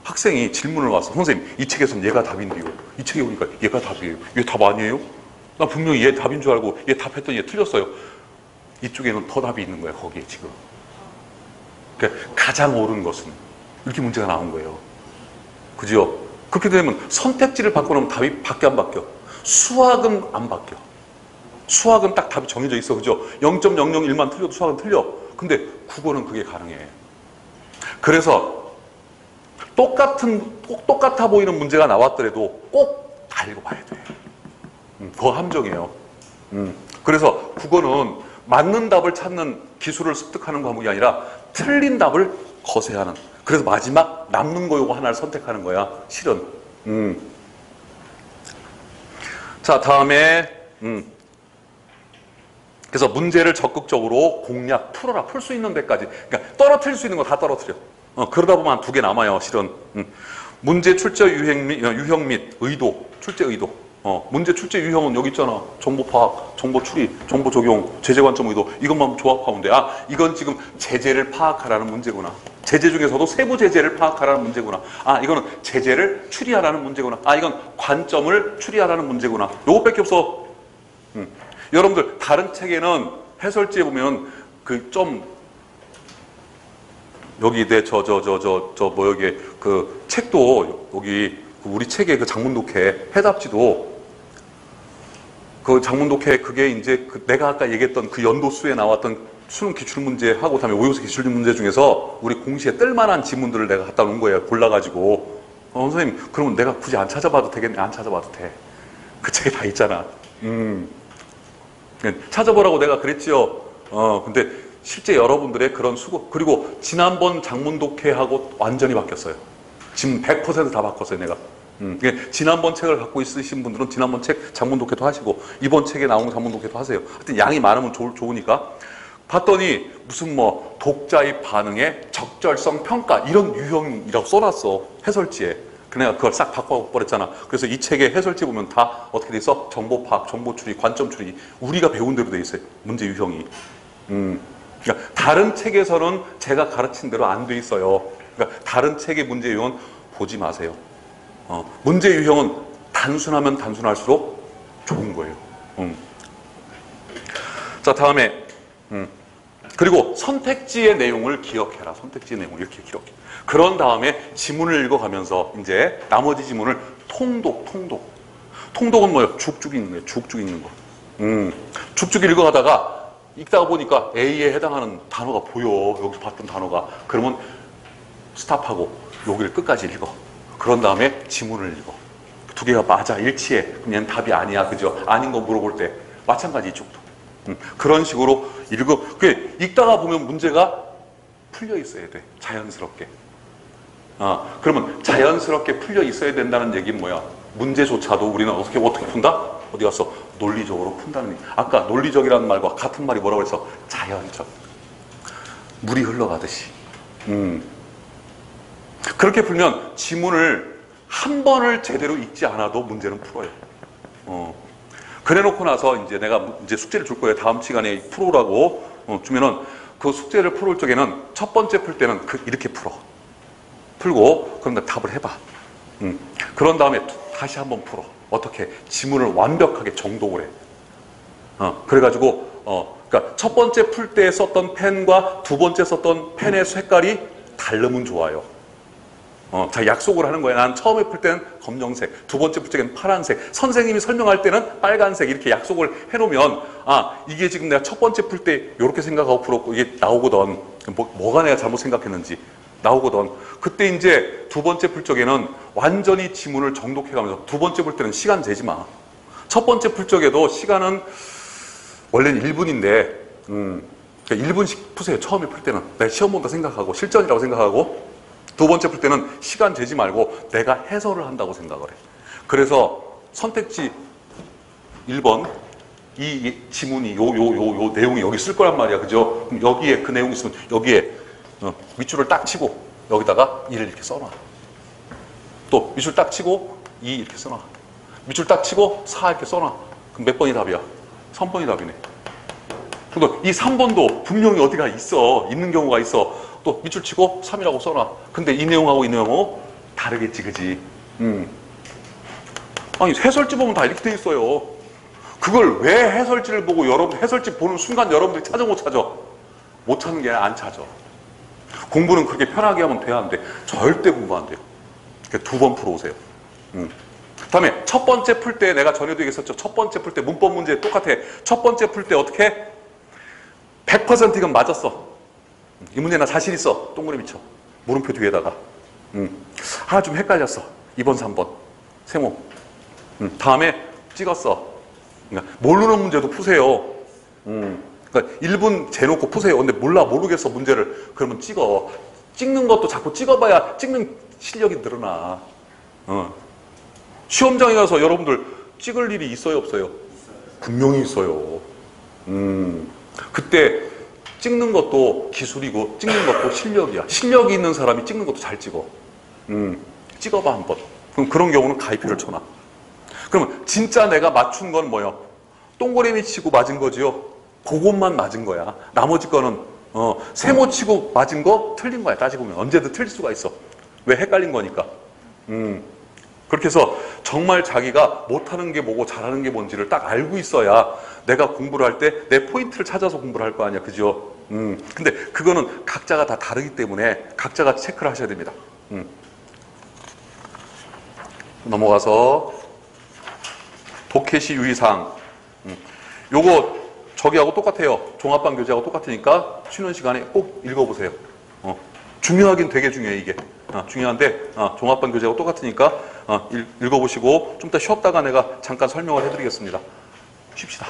학생이 질문을 와서 선생님 이 책에서는 얘가 답인데요. 이 책에 보니까 얘가 답이에요. 얘 답 아니에요? 나 분명히 얘 답인 줄 알고 얘 답했더니 얘 틀렸어요. 이쪽에는 더 답이 있는 거야. 거기에 지금. 그러니까 가장 옳은 것은 이렇게 문제가 나온 거예요. 그죠? 그렇게 되면 선택지를 바꿔놓으면 답이 밖에 안 바뀌어. 수학은 안 바뀌어. 수학은 딱 답이 정해져 있어. 그죠? 0.001만 틀려도 수학은 틀려. 근데 국어는 그게 가능해. 그래서 똑같아 보이는 문제가 나왔더라도 꼭 다 읽어봐야 돼. 그 함정이에요. 그래서 국어는 맞는 답을 찾는 기술을 습득하는 과목이 아니라 틀린 답을 거세하는. 그래서 마지막 남는 거 요거 하나를 선택하는 거야. 실은. 자, 다음에 그래서 문제를 적극적으로 공략, 풀어라. 풀 수 있는 데까지. 그러니까 떨어뜨릴 수 있는 거 다 떨어뜨려. 그러다 보면 한 2개 남아요. 실은. 문제 출제 유형 및 의도, 출제 의도. 문제 출제 유형은 여기 있잖아. 정보 파악, 정보 추리, 정보 적용, 제재 관점 의도. 이것만 조합하면 돼. 이건 지금 제재를 파악하라는 문제구나. 제재 중에서도 세부 제재를 파악하라는 문제구나. 이거는 제재를 추리하라는 문제구나. 이건 관점을 추리하라는 문제구나. 요것밖에 없어. 여러분들 다른 책에는 해설지에 보면 여기 여기 그 책도 여기 우리 책의 그 장문 독해 해답지도 그 장문 독해 그게 이제 내가 아까 얘기했던 그 연도수에 나왔던 수능 기출 문제하고 그다음에 모의고사 기출 문제 중에서 우리 공시에 뜰만한 지문들을 내가 갖다 놓은 거예요. 골라가지고. 선생님 그러면 내가 굳이 안 찾아봐도 되겠네. 안 찾아봐도 돼. 그 책에 다 있잖아. 찾아보라고 내가 그랬지요. 근데 실제 여러분들의 그런 수고, 그리고 지난번 장문 독해하고 완전히 바뀌었어요. 지금 100% 다 바꿨어요, 내가. 지난번 책을 갖고 있으신 분들은 지난번 책 장문 독해도 하시고, 이번 책에 나온 장문 독해도 하세요. 하여튼 양이 많으면 좋으니까. 봤더니 무슨 독자의 반응에 적절성 평가, 이런 유형이라고 써놨어, 해설지에. 내가 그걸 싹 바꿔버렸잖아. 그래서 이 책의 해설지 보면 다 어떻게 돼 있어? 정보 파악, 정보 추리, 관점 추리. 우리가 배운 대로 돼 있어요. 문제 유형이. 그러니까 다른 책에서는 제가 가르친 대로 안 돼 있어요. 그러니까 다른 책의 문제 유형은 보지 마세요. 문제 유형은 단순하면 단순할수록 좋은 거예요. 자, 다음에 그리고 선택지의 내용을 기억해라. 선택지의 내용을 이렇게 기억해. 그런 다음에 지문을 읽어가면서 이제 나머지 지문을 통독은 뭐예요? 쭉쭉 읽는 거예요. 쭉쭉 읽는 거. 쭉쭉 읽어가다가 읽다가 보니까 A에 해당하는 단어가 보여. 여기서 봤던 단어가. 그러면 스탑하고 여기를 끝까지 읽어. 그런 다음에 지문을 읽어. 2개가 맞아, 일치해. 그럼 얘는 답이 아니야. 그죠? 아닌 거 물어볼 때. 마찬가지 이쪽도. 그런 식으로 읽다가 보면 문제가 풀려 있어야 돼. 자연스럽게. 그러면 자연스럽게 풀려 있어야 된다는 얘기는 뭐야? 문제조차도 우리는 어떻게 푼다? 어디 가서 논리적으로 푼다는 얘기. 아까 논리적이라는 말과 같은 말이 뭐라고 해서 자연적. 물이 흘러가듯이. 그렇게 풀면 지문을 한 번을 제대로 읽지 않아도 문제는 풀어요. 그래 놓고 나서 이제 내가 이제 숙제를 줄 거예요. 다음 시간에 풀어라고 주면은 그 숙제를 풀을 적에는 첫 번째 풀 때는 이렇게 풀고 그런 다음에 답을 해봐. 그런 다음에 다시 한번 풀어. 어떻게? 지문을 완벽하게 정독을 해. 그래가지고 그러니까 첫 번째 풀 때 썼던 펜과 두 번째 썼던 펜의 색깔이 다르면 좋아요. 자, 약속을 하는 거야. 난 처음에 풀 때는 검정색, 두 번째 풀 때는 파란색, 선생님이 설명할 때는 빨간색, 이렇게 약속을 해놓으면, 이게 지금 내가 첫 번째 풀 때 이렇게 생각하고 풀었고, 이게 나오거든. 뭐가 내가 잘못 생각했는지 나오거든. 그때 이제 두 번째 풀 적에는 완전히 지문을 정독해가면서, 두 번째 풀 때는 시간 재지 마. 첫 번째 풀 적에도 시간은 원래는 1분인데, 그러니까 1분씩 푸세요. 처음에 풀 때는. 내가 시험 본다 생각하고, 실전이라고 생각하고, 두 번째 풀 때는 시간 재지 말고 내가 해설을 한다고 생각을 해. 그래서 선택지 1번, 이 지문이 요 내용이 여기 쓸 거란 말이야. 그죠? 그럼 여기에 그 내용이 있으면 여기에 밑줄을 딱 치고 여기다가 1을 이렇게 써놔. 또 밑줄 딱 치고 2 이렇게 써놔. 밑줄 딱 치고 4 이렇게 써놔. 그럼 몇 번이 답이야? 3번이 답이네. 그리고 이 3번도 분명히 어디가 있는 경우가 있어. 또 밑줄 치고 3이라고 써놔. 근데 이 내용하고 이 내용하고 다르겠지, 그지? 아니, 해설지 보면 다 이렇게 돼 있어요. 그걸 왜 해설지를 보고 해설지 보는 순간 여러분들이 찾아 못 찾아? 못 찾는 게 아니라 안 찾아. 공부는 그렇게 편하게 하면 돼야 안 돼. 절대 공부 안 돼요. 두 번 풀어오세요. 다음에 첫 번째 풀 때 내가 전에도 얘기했었죠. 첫 번째 풀 때 문법 문제 똑같아. 첫 번째 풀 때 어떻게? 100% 이건 맞았어. 이 문제 나 자신 있어. 동그라미 쳐. 물음표 뒤에다가. 좀 헷갈렸어. 2번, 3번. 세모. 다음에 찍었어. 그러니까 모르는 문제도 푸세요. 그러니까 1분 재놓고 푸세요. 근데 모르겠어, 문제를. 그러면 찍어. 찍는 것도 자꾸 찍어봐야 찍는 실력이 늘어나. 시험장에 가서 여러분들 찍을 일이 있어요, 없어요? 분명히 있어요. 그때 찍는 것도 기술이고 찍는 것도 실력이야. 실력이 있는 사람이 찍는 것도 잘 찍어. 찍어봐 한번. 그럼 그런 경우는 가위표를 쳐놔. 그러면 진짜 내가 맞춘 건 뭐예요? 동그라미 치고 맞은 거지요. 그것만 맞은 거야. 나머지 거는 세모 치고 맞은 거 틀린 거야. 따지고 보면 언제든 틀릴 수가 있어. 왜? 헷갈린 거니까. 그렇게 해서 정말 자기가 못하는 게 뭐고 잘하는 게 뭔지를 딱 알고 있어야 내가 공부를 할 때 내 포인트를 찾아서 공부를 할 거 아니야. 그죠? 근데 그거는 각자가 다 다르기 때문에 각자가 체크를 하셔야 됩니다. 넘어가서 독해시 유의사항. 요거 저기하고 똑같아요. 종합반 교재하고 똑같으니까 쉬는 시간에 꼭 읽어보세요. 중요하긴 되게 중요해 이게. 중요한데 종합반 교재하고 똑같으니까 읽어보시고 좀 이따 쉬었다가 내가 잠깐 설명을 해드리겠습니다. 쉽시다.